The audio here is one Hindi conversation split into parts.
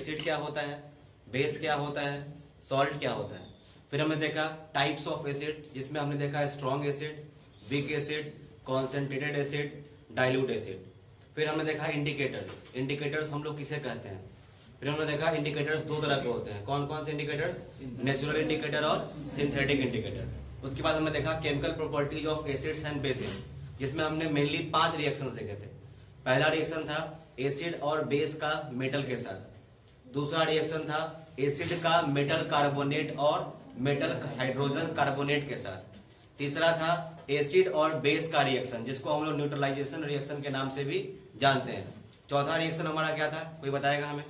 एसिड क्या होता है, बेस क्या होता है, सॉल्ट क्या होता है। फिर हमने देखा टाइप्स ऑफ एसिड, जिसमें हमने देखा strong acid, weak acid, concentrated acid, dilute acid. फिर हमने देखा इंडिकेटर्स। इंडिकेटर्स हम लोग किसे कहते हैं। फिर हमने देखा इंडिकेटर्स दो तरह के होते हैं। कौन कौन से इंडिकेटर्स, नेचुरल इंडिकेटर और सिंथेटिक इंडिकेटर। उसके बाद हमने देखा chemical properties of acids and bases, जिसमें हमने मेनली 5 रिएक्शंस देखे थे। पहला रिएक्शन था एसिड और बेस का मेटल के साथ। दूसरा रिएक्शन था एसिड का मेटल कार्बोनेट और मेटल हाइड्रोजन कार्बोनेट के साथ। तीसरा था एसिड और बेस का रिएक्शन, जिसको हम लोग न्यूट्रलाइजेशन रिएक्शन के नाम से भी जानते हैं। चौथा रिएक्शन हमारा क्या था, कोई बताएगा हमें।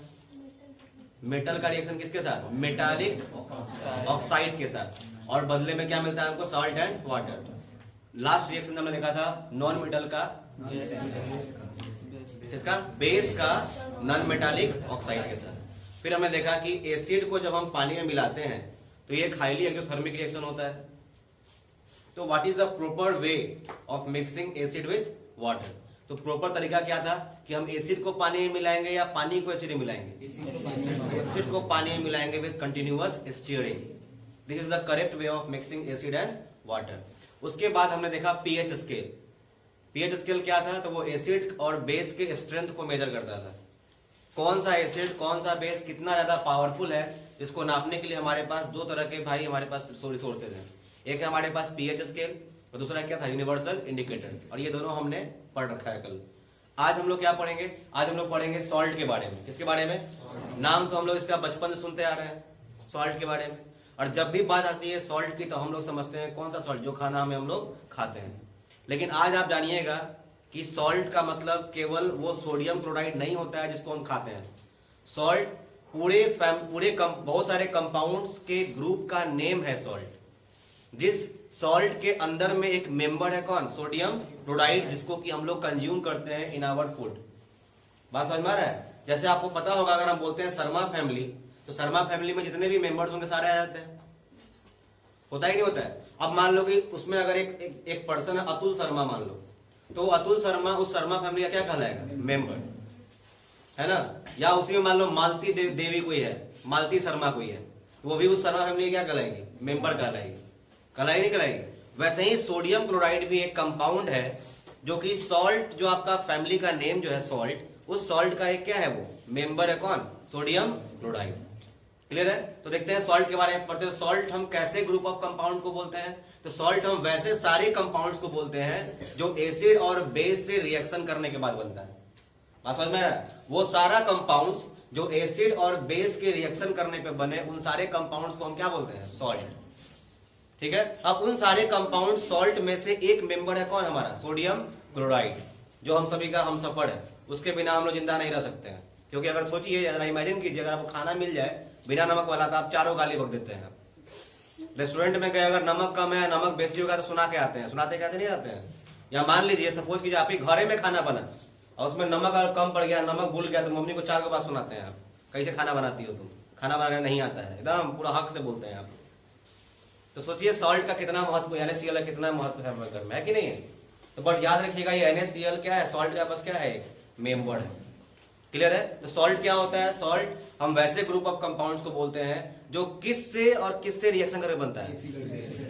मेटल का रिएक्शन किसके साथ, मेटालिक ऑक्साइड के साथ, और बदले में क्या मिलता है हमको, salt and water. Last reaction हमने देखा था नॉन मेटल का, इसका बेस का नॉन मेटालिक ऑक्साइड के साथ। फिर हमने देखा कि एसिड को जब हम पानी में मिलाते हैं तो ये एक हाईली एक्सोथर्मिक रिएक्शन होता है। तो what is the proper way of mixing acid with water. तो प्रॉपर तरीका क्या था कि हम एसिड को पानी में मिलाएंगे या पानी को एसिड में मिलाएंगे, एसिड को पानी में मिलाएंगे with continuous steering. This is the correct way of mixing acid and water. उसके बाद हमने देखा पीएच स्केल। पीएच स्केल क्या था, तो वो एसिड और बेस के स्ट्रेंथ को मेजर करता था। कौन सा एसिड कौन सा बेस कितना ज्यादा पावरफुल है, इसको नापने के लिए हमारे पास दो तरह के भाई हमारे पास रिसोर्सेज हैं। एक है हमारे पास पीएच स्केल और दूसरा क्या था, यूनिवर्सल इंडिकेटर्स। और ये दोनों हमने पढ़ रखा है कल। आज हम लोग क्या पढ़ेंगे, आज हम लोग पढ़ेंगे सॉल्ट के बारे में। किसके बारे में, नाम तो हम लोग इसका बचपन से सुनते आ रहे हैं, सॉल्ट के बारे में। और जब भी बात आती है सॉल्ट की तो हम लोग समझते हैं कौन सा सॉल्ट, जो खाना में हम लोग खाते हैं। लेकिन आज आप जानिएगा कि सॉल्ट का मतलब केवल वो सोडियम क्लोराइड नहीं होता है जिसको हम खाते हैं। सॉल्ट पूरे बहुत सारे कंपाउंड्स के ग्रुप का नेम है सॉल्ट। जिस सॉल्ट के अंदर में एक मेंबर है कौन, सोडियम क्लोराइड, जिसको कि हम लोग कंज्यूम करते हैं इन आवर फूड। बात समझ में आ रहा है। जैसे आपको पता होगा अगर हम बोलते हैं शर्मा फैमिली, तो शर्मा फैमिली में जितने भी मेंबर्स होंगे सारे आ जाते हैं, होता ही नहीं होता है। अब मान लो कि उसमें अगर एक पर्सन है अतुल शर्मा मान लो, तो अतुल शर्मा उस शर्मा फैमिली का क्या कहलाएगा, मेंबर है ना। या उसी में मान लो मालती देवी कोई है, मालती शर्मा कोई है, तो वो भी उस शर्मा फैमिली क्या कहलाएगी, मेंबर कहलाएगी। कहलाई नहीं कहलाएगी। वैसे ही सोडियम क्लोराइड भी एक कंपाउंड है जो कि सॉल्ट, जो आपका फैमिली का नेम जो है सॉल्ट, उस सॉल्ट का एक क्या है, वो मेंबर है कौन, सोडियम क्लोराइड। क्लियर है। तो देखते हैं सॉल्ट के बारे में पढ़ते हैं। सॉल्ट हम कैसे ग्रुप ऑफ कंपाउंड को बोलते हैं, तो सॉल्ट हम वैसे सारे कंपाउंड्स को बोलते हैं जो एसिड और बेस से रिएक्शन करने के बाद बनता है। बात समझ में आया। वो सारा कंपाउंड्स जो एसिड और बेस के रिएक्शन करने पे बने, उन सारे कंपाउंड्स को हम क्या बोलते हैं, सॉल्ट। ठीक है। अब उन सारे कंपाउंड सॉल्ट में से एक मेंबर है कौन, हमारा सोडियम क्लोराइड, जो हम सभी का हम सफर है। उसके बिना हम लोग जिंदा नहीं रह सकते हैं। क्योंकि अगर सोचिए, अगर इमेजिन कीजिए, अगर आपको खाना मिल जाए बिना नमक वाला, तो आप चारों गाली बक देते हैं। रेस्टोरेंट में गए, अगर नमक कम है, नमक बेसी होगा, तो सुना के आते हैं, सुनाते कहते नहीं आते हैं। या मान लीजिए सपोज कीजिए आप ही घरे में खाना बना और उसमें नमक अगर कम पड़ गया, नमक भूल गया, तो मम्मी को 4 बात सुनाते हैं, आप कैसे खाना बनाती हो तुम, खाना बनाना नहीं आता है, एकदम पूरा हक से बोलते हैं आप। तो सोचिए सॉल्ट का कितना महत्व, NaCl का कितना महत्व है हमारे घर में, है कि नहीं है। तो बट याद रखिएगा ये NaCl क्या है, सॉल्ट का बस क्या है, मेंबर है। क्लियर है। तो सॉल्ट क्या होता है, सॉल्ट हम वैसे ग्रुप ऑफ कंपाउंड्स को बोलते हैं जो किससे और किससे रिएक्शन करके बनता है,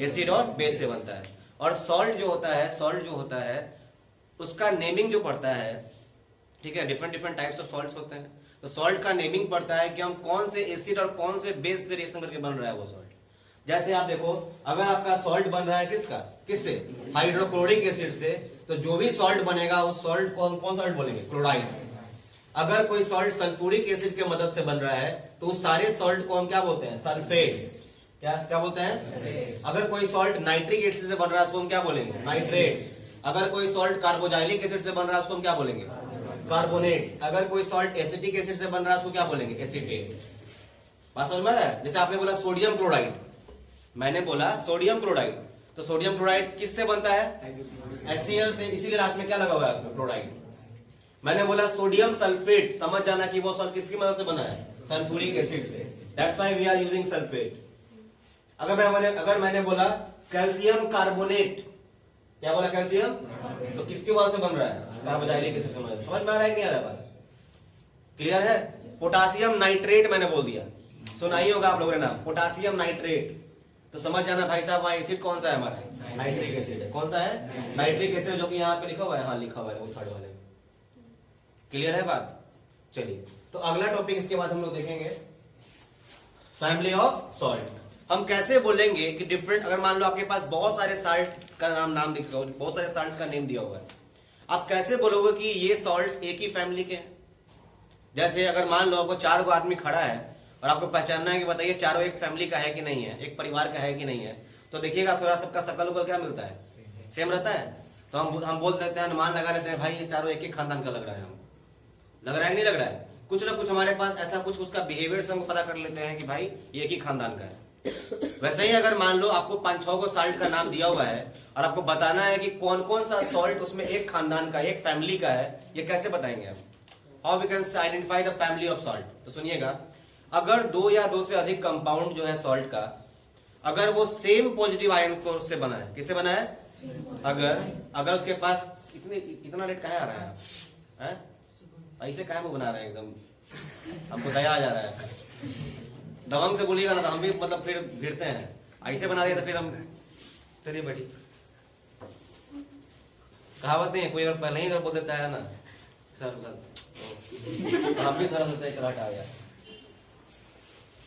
एसिड और बेस से बनता है। और सॉल्ट जो होता है उसका नेमिंग जो पड़ता है, ठीक है, डिफरेंट टाइप्स ऑफ सॉल्ट्स होते हैं। तो सॉल्ट का नेमिंग पड़ता है कि हम कौन से एसिड और कौन से बेस से रिएक्शन करके बन रहा है वो सॉल्ट। जैसे आप देखो, अगर आपका सॉल्ट बन रहा है किससे, हाइड्रोक्लोरिक एसिड से, तो जो भी सॉल्ट बनेगा उस सॉल्ट को हम कौन सॉल्ट बोलेंगे, क्लोराइड। अगर कोई सॉल्ट सल्फ्यूरिक एसिड के मदद से बन रहा है तो उस सारे सॉल्ट को हम क्या बोलते हैं, सल्फेट्स। क्या बोलते हैं। अगर कोई सॉल्ट नाइट्रिक एसिड से बन रहा है उसको हम क्या बोलेंगे, नाइट्रेट्स। अगर कोई सॉल्ट कार्बोजाइलिक एसिड से बन रहा है उसको हम क्या बोलेंगे, कार्बोनेट। अगर कोई सॉल्ट एसिटिक एसिड से बन रहा है उसको क्या बोलेंगे, एसिटेट। बात समझ में आ रहा है। जैसे आपने बोला सोडियम क्लोराइड, मैंने बोला सोडियम क्लोराइड, तो सोडियम क्लोराइड किससे बनता है, HCl से, इसीलिए लास्ट में क्या लगा हुआ है उसमें, क्लोराइड। मैंने बोला सोडियम सल्फेट, समझ जाना कि वो सॉल्ट किसकी मदद से बना है, सल्फ्यूरिक एसिड से, that's why we are using sulphate. अगर मैंने बोला कैल्शियम कार्बोनेट, क्या बोला, कैल्शियम, तो किसकी वजह से बन रहा है, कार्बोजाइलिक एसिड की वजह से। समझ में आ रहा है कि नहीं आ रहा बात, क्लियर है। पोटासियम नाइट्रेट मैंने बोल दिया, सुना ही होगा आप लोगों ने नाम, पोटासियम नाइट्रेट। तो समझ जाना भाई साहब वहां एसिड कौन सा है हमारा, नाइट्रिक एसिड है। कौन सा है, नाइट्रिक एसिड, जो कि यहाँ पे लिखा हुआ है, हाँ लिखा हुआ है वो थर्ड वाले। क्लियर है बात? चलिए, तो अगला टॉपिक इसके बाद हम लोग देखेंगे फैमिली ऑफ सॉल्ट। हम कैसे बोलेंगे कि डिफरेंट, अगर मान लो आपके पास बहुत सारे साल्ट का नाम लिखा हुआ, बहुत सारे साल्ट का नेम दिया हुआ है, आप कैसे बोलोगे कि ये सॉल्ट एक ही फैमिली के हैं? जैसे अगर मान लो आपको 4 गो आदमी खड़ा है और आपको पहचानना है कि बताइए चारों एक फैमिली का है कि नहीं है, एक परिवार का है कि नहीं है, तो देखिएगा थोड़ा सबका शकल उकल क्या मिलता है, सेम रहता है। तो हम बोल देते हैं, अनुमान लगा लेते हैं भाई ये चारों एक ही खानदान का लग रहा है, हम लग रहा है कि नहीं लग रहा है, कुछ ना कुछ हमारे पास ऐसा कुछ उसका बिहेवियर से हम पता कर लेते हैं कि भाई ये एक ही खानदान का है। वैसे ही अगर मान लो आपको 5-6 को सॉल्ट का नाम दिया हुआ है और आपको बताना है कि कौन कौन सा सॉल्ट उसमें एक खानदान का, एक फैमिली का है, ये कैसे बताएंगे आप? How we can identify the family of salt? तो सुनिएगा, अगर 2 या 2 से अधिक कंपाउंड जो है सॉल्ट का, अगर वो सेम पॉजिटिव आयन से बना है, किससे बना है? अगर उसके पास इतना रेट कहाँ आ रहा है, आप ऐसे काहे वो बना रहे हैं, एकदम हमको दया आ जा रहा है। दबंग से बोलिएगा ना तो हम भी मतलब फिर भिड़ते हैं, ऐसे बना रहे तो फिर हम, चलिए बैठी, कहावत नहीं है, कोई अगर पहले ही अगर बोल देता है ना सर तो हम भी थोड़ा सोचते कराट आ गया,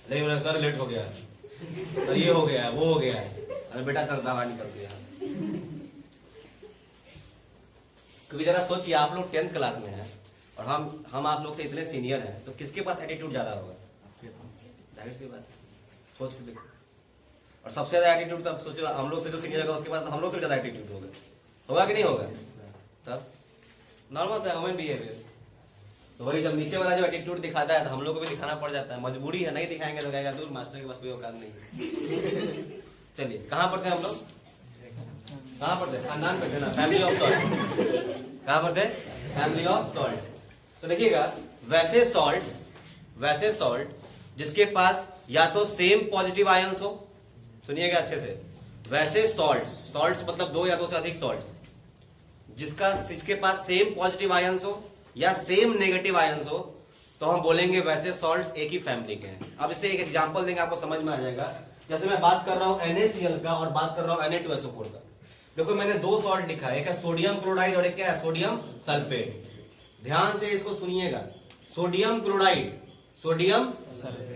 नहीं सर लेट हो गया, सर ये हो गया, वो हो गया है, अरे बेटा सर बाहर निकल गया। क्योंकि जरा सोचिए, आप लोग 10th क्लास में हैं और हम आप लोग से इतने सीनियर हैं, तो किसके पास एटीट्यूड ज्यादा होगा? जाहिर सी बात, सोच के देखो। और सबसे ज्यादा एटीट्यूड तब सोचो हम लोग से जो सीनियर होगा उसके पास, हम लोग से ज्यादा एटीट्यूड होगा कि नहीं होगा? तब नॉर्मल सा ह्यूमन बिहेवियर। तो वही जब नीचे वाला जो एटीट्यूड दिखाता है तो हम लोग को भी दिखाना पड़ जाता है, मजबूरी है, नहीं दिखाएंगे तो कहेगा दूर मास्टर के पास कोई औकात नहीं। चलिए, कहां पर थे हम लोग? कहां पर थे? खानदान पे थे ना, फैमिली ऑफ सॉल्ट। कहां पर थे? Family of salt. तो देखिएगा, वैसे सॉल्ट जिसके पास या तो सेम पॉजिटिव आयंस हो, सुनिएगा अच्छे से, वैसे सॉल्ट्स मतलब 2 या 2 से अधिक सॉल्ट्स जिसके पास सेम पॉजिटिव आयंस हो या सेम नेगेटिव आयंस हो, तो हम बोलेंगे वैसे सॉल्ट्स एक ही फैमिली के हैं। अब इससे एक एग्जांपल देंगे, आपको समझ में आ जाएगा। जैसे मैं बात कर रहा हूं NaCl का और बात कर रहा हूं Na2SO4 का। देखो मैंने 2 सॉल्ट लिखा है, एक है सोडियम क्लोराइड और एक क्या है, सोडियम सल्फेट। ध्यान से इसको सुनिएगा, सोडियम क्लोराइड, सोडियम,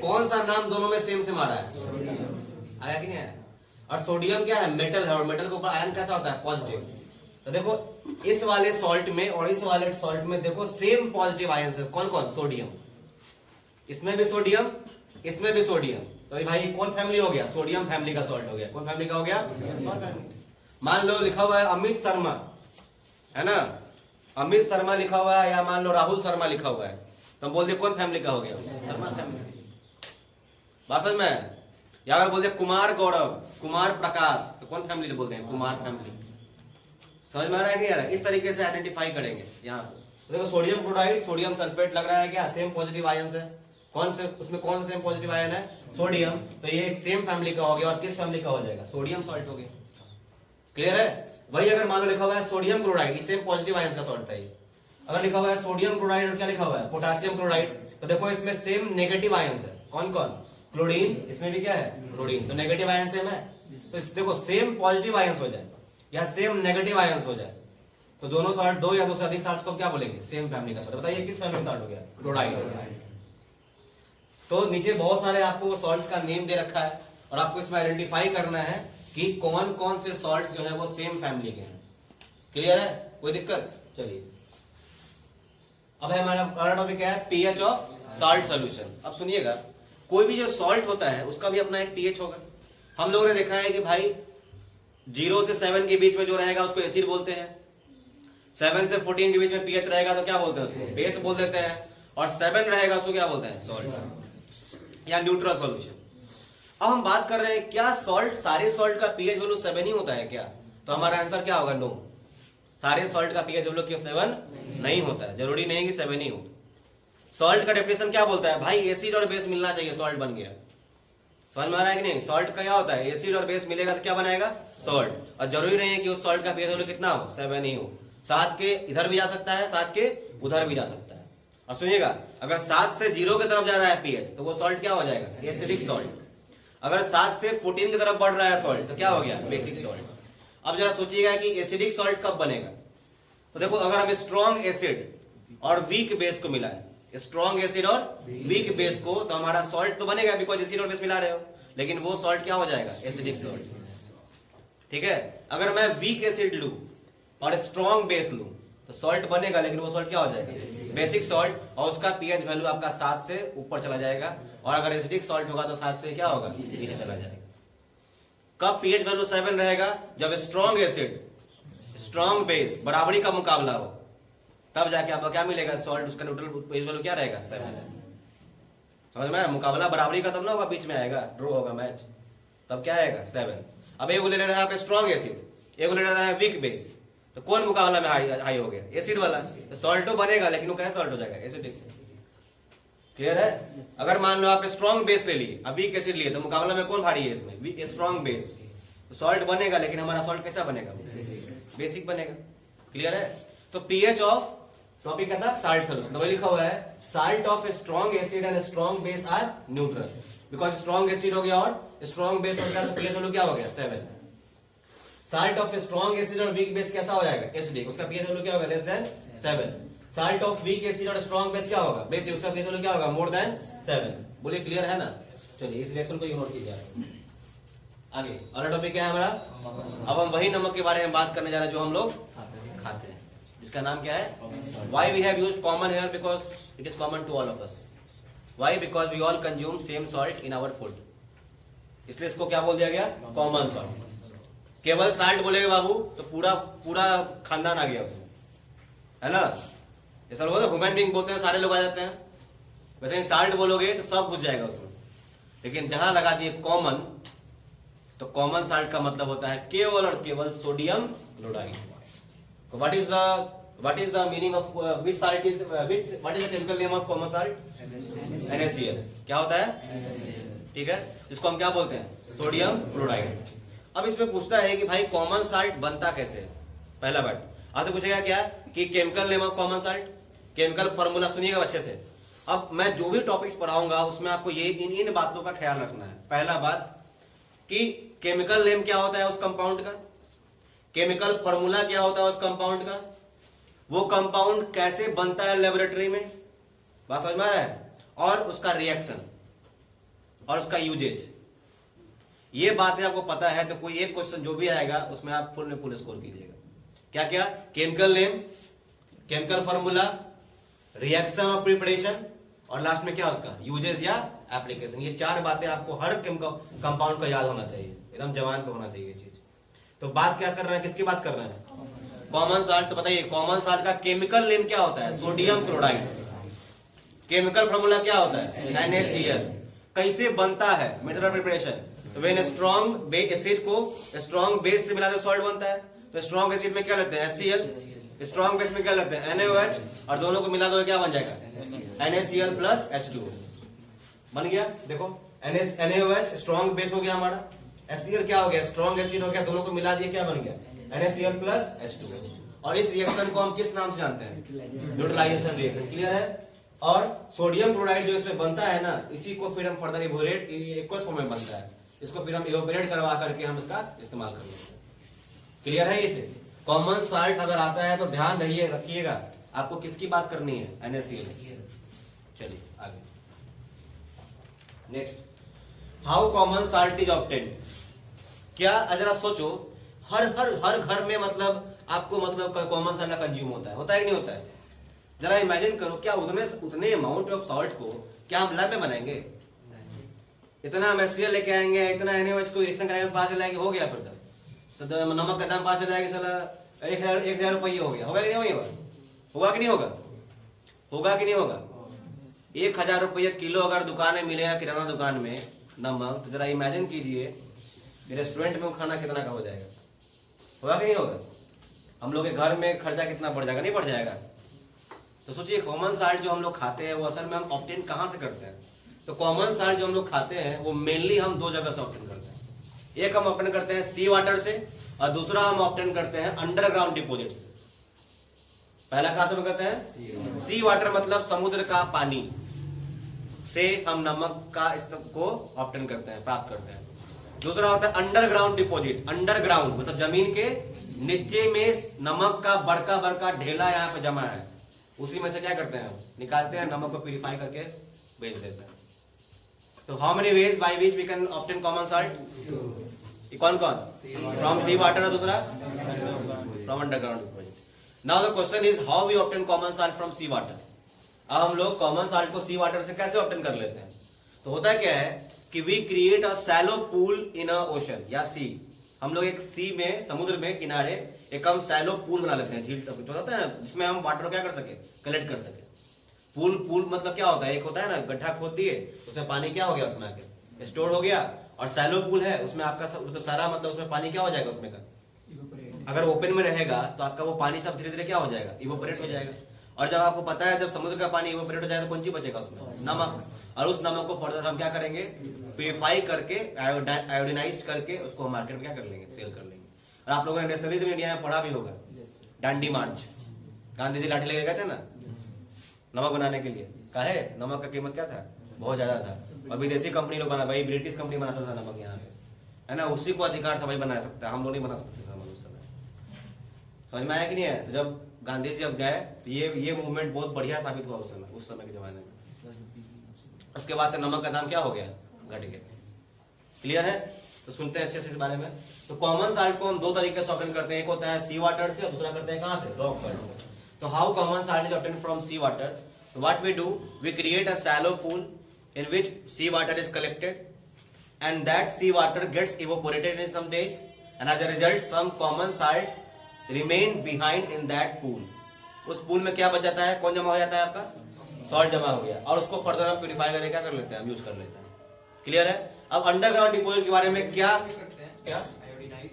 कौन सा नाम दोनों में सेम सेम आ रहा है? आया कि नहीं आया? और सोडियम क्या है, मेटल है, और मेटल के ऊपर आयन कैसा होता है, पॉजिटिव। तो देखो इस वाले सॉल्ट में और इस वाले सॉल्ट में देखो सेम पॉजिटिव आयन है, कौन कौन? सोडियम, इसमें भी सोडियम, इसमें भी सोडियम। तो भाई कौन फैमिली हो गया? सोडियम फैमिली का सॉल्ट हो गया। कौन फैमिली का हो गया? मान लो लिखा हुआ है अमित शर्मा, है ना, अमित शर्मा लिखा हुआ है, या मान लो राहुल शर्मा लिखा हुआ है, तो हम बोल दे कौन फैमिली का हो गया? शर्मा फैमिली। बात समझ में? या अगर बोल दे कुमार गौरव, कुमार प्रकाश, तो कौन फैमिली बोलते हैं? कुमार फैमिली। समझ में आ रहा है कि यार? इस तरीके से आइडेंटिफाई करेंगे। यहाँ देखो सोडियम क्लोराइड, सोडियम सल्फेट लग रहा है क्या, सेम पॉजिटिव आयन है। कौन से उसमें कौन सा सेम पॉजिटिव आयन है? सोडियम। तो ये एक सेम फैमिली का हो गया, और किस फैमिली का हो जाएगा? सोडियम सॉल्ट हो गया। क्लियर है? वही अगर मान लो लिखा हुआ है sodium chloride, same positive ion का सॉल्ट है। अगर लिखा हुआ है सोडियम क्लोराइड और क्या लिखा हुआ है, पोटासियम क्लोराइड, तो देखो इसमें सेम नेगेटिव आयन है। कौन कौन? क्लोरीन, इसमें भी क्या है? क्लोरीन। तो नेगेटिव आयन सेम है। तो देखो सेम पॉजिटिव आयन हो जाए या सेम नेगेटिव आयन हो जाए, तो दोनों सॉल्ट, 2 या 2 से अधिक सॉल्ट्स को क्या बोलेंगे? सेम फैमिली का सॉल्ट। बताइए किस फैमिली का सॉल्ट हो गया? क्लोराइड। तो नीचे बहुत सारे आपको सॉल्ट्स का नेम दे रखा है, और आपको इसमें आइडेंटिफाई करना है कि कौन कौन से सॉल्ट्स जो है वो सेम फैमिली के हैं। क्लियर है? कोई दिक्कत? चलिए, अब हमारा अगला टॉपिक क्या है? PH of salt solution. अब सुनिएगा, कोई भी जो सॉल्ट होता है उसका भी अपना एक पीएच होगा। हम लोगों ने देखा है कि भाई 0 से 7 के बीच में जो रहेगा उसको एसिड बोलते हैं, 7 से 14 के बीच में पीएच रहेगा तो क्या बोलते हैं उसको? बेस बोल देते हैं, और 7 रहेगा उसको क्या बोलते हैं? सॉल्ट या न्यूट्रल सॉल्यूशन। अब हम बात कर रहे हैं क्या सॉल्ट, सारे सॉल्ट का पीएच वैल्यू 7 ही होता है क्या? तो हमारा आंसर क्या होगा? नो, सारे सॉल्ट का पीएच वैल्यू क्यों 7 नहीं होता है। जरूरी नहीं कि 7 ही हो। सॉल्ट का डेफिनेशन क्या बोलता है? भाई एसिड और बेस मिलना चाहिए, सॉल्ट बन गया। समझ में आ रहा है कि नहीं? सॉल्ट का क्या होता है? एसिड और बेस मिलेगा तो क्या बनाएगा? सॉल्ट। और जरूरी नहीं है कि उस सॉल्ट का पीएच वैल्यू कितना हो? 7 ही हो। 7 के इधर भी जा सकता है, 7 के उधर भी जा सकता है। और सुनिएगा, अगर 7 से 0 की तरफ जा रहा है पीएच तो वो सॉल्ट क्या हो जाएगा, एसिडिक सॉल्ट। अगर 7 से 14 की तरफ बढ़ रहा है सॉल्ट तो क्या हो गया, बेसिक सॉल्ट। अब जरा सोचिएगा कि एसिडिक सॉल्ट कब बनेगा। तो देखो, अगर हम स्ट्रॉन्ग एसिड और वीक बेस को मिलाएं, स्ट्रॉन्ग एसिड और वीक बेस को, तो हमारा सॉल्ट तो बनेगा, बिकॉज एसिड और बेस मिला रहे हो, लेकिन वो सॉल्ट क्या हो जाएगा, एसिडिक सॉल्ट। ठीक है, अगर मैं वीक एसिड लूं और स्ट्रॉन्ग बेस लूं तो सॉल्ट बनेगा, लेकिन वो सॉल्ट क्या हो जाएगा, बेसिक सॉल्ट, और उसका पीएच वैल्यू आपका 7 से ऊपर चला जाएगा। और अगर एसिडिक सॉल्ट होगा तो 7 से क्या होगा, नीचे चला जाएगा। कब पीएच वैल्यू 7 रहेगा, जब स्ट्रॉन्ग एसिड स्ट्रॉन्ग बेस बराबरी का मुकाबला हो, तब जाके आपको क्या मिलेगा, सॉल्ट, उसका न्यूट्रल पीएच वैल्यू क्या रहेगा, 7। समझ में, मुकाबला बराबरी का तब ना होगा, बीच में आएगा, ड्रॉ होगा मैच, तब क्या आएगा, 7। अब एक ले रहा है स्ट्रॉन्ग एसिड, एक ले रहा है वीक बेस, तो कौन मुकाबला में हाई हो गया, एसिड वाला। तो सॉल्ट तो बनेगा, लेकिन वो क्या सॉल्ट हो जाएगा, एसिडिक। क्लियर है। अगर मान लो आपने स्ट्रॉन्ग बेस ले लिए, अब वीक एसिड लिए, तो मुकाबला में कौन भारी है इसमें, स्ट्रॉन्ग बेस। तो सॉल्ट बनेगा, लेकिन हमारा सॉल्ट कैसा बनेगा, बेसिक बनेगा। क्लियर है। तो पीएच ऑफ टॉपिक का था साल्ट सोल्यूशन, तो लिखा हुआ है salt of strong acid and strong base are neutral, because strong acid हो गया और स्ट्रॉन्ग बेस हो गया, तो पीएच वैल्यू क्या हो गया, 7। साल्ट ऑफ स्ट्रॉन्ग एसिड और वीक बेस कैसा हो जाएगा, एसिडिक, उसका पीएच वैल्यू क्या होगा, less than 7। Salt of weak acid और स्ट्रॉन्ग बेस क्या होगा, बेसिक, उसका पीएच वैल्यू क्या होगा, मोर देन 7। बोलिए क्लियर है ना। चलिए इस रिएक्शन को इग्नोर कीजिए। आगे अगला टॉपिक क्या है हमारा, अब हम वही नमक के बारे में बात करने जा रहे हैं जो हम लोग खाते हैं, जिसका नाम क्या है, why we have used common here, because it is common to all of us. Why, because we all consume same salt in our food, इसलिए इसको क्या बोल दिया गया, कॉमन सॉल्ट। केवल साल्ट बोलेगे बाबू तो पूरा पूरा खानदान आ गया उसमें, है ना। ऐसा लोग ह्यूमन बीइंग बोलते हैं सारे लोग आ जाते हैं, वैसे ही साल्ट बोलोगे तो सब घुस जाएगा उसमें। लेकिन जहां लगा दिए कॉमन, तो कॉमन साल्ट का मतलब होता है केवल और केवल sodium chloride. What is the meaning of which salt is what is the chemical name of common salt, NaCl। क्या होता है, ठीक है, इसको हम क्या बोलते हैं, सोडियम क्लोराइड। अब इसमें पूछता है कि भाई कॉमन साल्ट बनता कैसे है, पहला बात आपसे पूछेगा क्या कि chemical name of common salt, chemical formula, सुनिएगा अच्छे से। अब मैं जो भी टॉपिक्स पढ़ाऊंगा उसमें आपको ये इन बातों का ख्याल रखना है। पहला बात कि केमिकल नेम क्या होता है उस कंपाउंड का, केमिकल फॉर्मूला क्या होता है उस कंपाउंड का, वो कंपाउंड कैसे बनता है लेबोरेटरी में, बात समझ में आ रहा है, और उसका रिएक्शन और उसका यूजेज, ये बातें आपको पता है तो कोई एक क्वेश्चन जो भी आएगा उसमें आप फुल में फुल स्कोर कीजिएगा। क्या क्या, chemical name, chemical formula, reaction of preparation, और लास्ट में क्या उसका यूजेज या एप्लीकेशन। ये 4 बातें आपको हर कंपाउंड का याद होना चाहिए, एकदम जवान पे होना चाहिए ये चीज। तो बात क्या कर रहे हैं, किसकी बात कर रहे हैं, कॉमन साल्ट। तो बताइए कॉमन साल्ट का केमिकल नेम क्या होता है, सोडियम क्लोराइड। केमिकल फॉर्मूला क्या होता है, NaCl। कैसे बनता है, मेथड ऑफ प्रिपरेशन, तो वेन स्ट्रॉन्ग एसिड को स्ट्रॉन्ग बेस से मिलाते सॉल्ट बनता है, तो स्ट्रॉन्ग एसिड में क्या लेते हैं, HCl, स्ट्रॉन्ग बेस में क्या लेते हैं, NaOH, और दोनों को मिला दो क्या बन जाएगा, NaCl प्लस H2O बन गया। देखो NaOH स्ट्रॉन्ग बेस हो गया हमारा, HCl क्या हो गया, स्ट्रॉन्ग एसिड हो गया, दोनों को मिला दिए क्या बन गया, NaCl प्लस H2O। और इस रिएक्शन को हम किस नाम से जानते हैं, न्यूट्रलाइजेशन रिएक्शन। क्लियर है। और सोडियम क्लोराइड जो इसमें बनता है ना, इसी को फिर हम फर्दर इवोपरेट, एक्वस फॉर्म में बनता है, इसको फिर हम इवोपरेट करवा करके हम इसका इस्तेमाल कर लेते हैं। क्लियर है। ये कॉमन साल्ट अगर आता है तो ध्यान रखिएगा आपको किसकी बात करनी है, NaCl। चलिए आगे next, how common salt is obtained. क्या जरा सोचो, हर घर में मतलब आपको मतलब कॉमन साल्ट का कंज्यूम होता है कि नहीं होता है। जरा इमेजिन करो, क्या उतने अमाउंट ऑफ सॉल्ट को क्या हम लैब में बनाएंगे, इतना हम HCl लेके आएंगे, इतना NaOH को रिएक्शन कराएंगे तो पता चलाएंगे हो गया, फिर तो नमक का दाम पता चला जाएगा साला 1,000 रुपये हो गया, होगा कि नहीं होगा, होगा कि नहीं होगा, होगा कि नहीं होगा। 1,000 रुपये किलो अगर दुकान में मिलेगा, किराना दुकान में नमक, तो जरा इमेजिन कीजिए रेस्टोरेंट में खाना कितना का हो जाएगा, होगा कि नहीं होगा। हम लोग के घर में खर्चा कितना बढ़ जाएगा, नहीं बढ़ जाएगा। तो सोचिए कॉमन साल्ट जो हम लोग खाते हैं वो असल में हम ऑब्टेन कहां से करते हैं। तो कॉमन साल्ट जो हम लोग खाते हैं वो मेनली हम 2 जगह से ऑब्टेन करते हैं। एक हम ऑब्टेन करते हैं सी वाटर से, और दूसरा हम ऑब्टेन करते हैं अंडरग्राउंड डिपोजिट से। पहला कहां से करते हैं? सी वाटर मतलब समुद्र का पानी से हम नमक का इसको ऑब्टेन करते हैं, प्राप्त करते हैं। दूसरा होता है अंडरग्राउंड डिपॉजिट। अंडरग्राउंड मतलब जमीन के नीचे में नमक का बड़का बड़का ढेला यहाँ पे जमा है, उसी में से क्या करते हैं, निकालते हैं, नमक को प्यूरिफाई करके बेच देते हैं। तो how many ways by which we can obtain common salt? कौन कौन? फ्रॉम सी वाटर और दूसरा from underground deposit. Now the question is how we obtain common salt from sea water. अब हम लोग कॉमन सॉल्ट को सी वाटर से कैसे ऑब्टेन कर लेते हैं? तो होता है क्या है कि we create a shallow pool in a ocean या सी। हम लोग एक सी में, समुद्र में किनारे एक हम सैलो पूल बना लेते हैं, झील जो होता है ना, जिसमें हम वाटर को क्या कर सके, कलेक्ट कर सके। पूल मतलब क्या होता है, एक होता है ना गड्ढा खोद दिए, उसमें पानी क्या हो गया, उसमें आके स्टोर हो गया। और सैलो पूल है, उसमें आपका सारा मतलब उसमें पानी क्या हो जाएगा, उसमें का अगर ओपन में रहेगा तो आपका वो पानी सब धीरे धीरे क्या हो जाएगा, इवोपरेट हो जाएगा। और जब आपको पता है जब समुद्र का पानी इवोपरेट हो जाएगा तो कौन सी बचेगा उसमें, नमक। और उस नमक को फर्दर हम क्या करेंगे, प्यूरिफाई करके आयोडिनाइज करके उसको मार्केट में क्या कर लेंगे, सेल कर लेंगे। और आप लोगों ने नेशनलिज्म इंडिया में पढ़ा भी होगा, डांडी मार्च, गांधी जी लाठी लेके गए थे ना नमक बनाने के लिए। काहे? नमक का कीमत क्या था, बहुत ज्यादा था। और विदेशी कंपनी लोग बना, भाई ब्रिटिश कंपनी बनाता था नमक यहाँ पे, है ना, उसी को अधिकार था भाई बना सकता है, हम लोग नहीं बना सकते नमक उस समय। समझ में आया कि नहीं है? तो जब गांधी जी जब गए तो ये मूवमेंट बहुत बढ़िया साबित हुआ उस समय के जमाने में। उसके बाद से नमक का दाम क्या हो गया, घट गया। क्लियर है? तो सुनते हैं अच्छे से इस बारे में। तो कॉमन सॉल्ट को हम दो तरीके से ऑब्टेन करते हैं, एक होता है सी वाटर से और दूसरा करते हैं कहां से, रॉक सॉल्ट से। तो how common salt is obtain from sea water? What we do, we create a shallow pool in which sea water is collected and that sea water gets evaporated in some days and as a result some common salt remain behind in that pool. उस पूल में क्या बच जाता है, कौन जमा हो जाता है, आपका सॉल्ट जमा हो गया। और उसको फर्दर हम प्यूरिफाई करके क्या कर लेते हैं, हम यूज कर लेते हैं। क्लियर है? अब अंडरग्राउंड डिपोजिट के बारे में क्या आयोडीनाइज,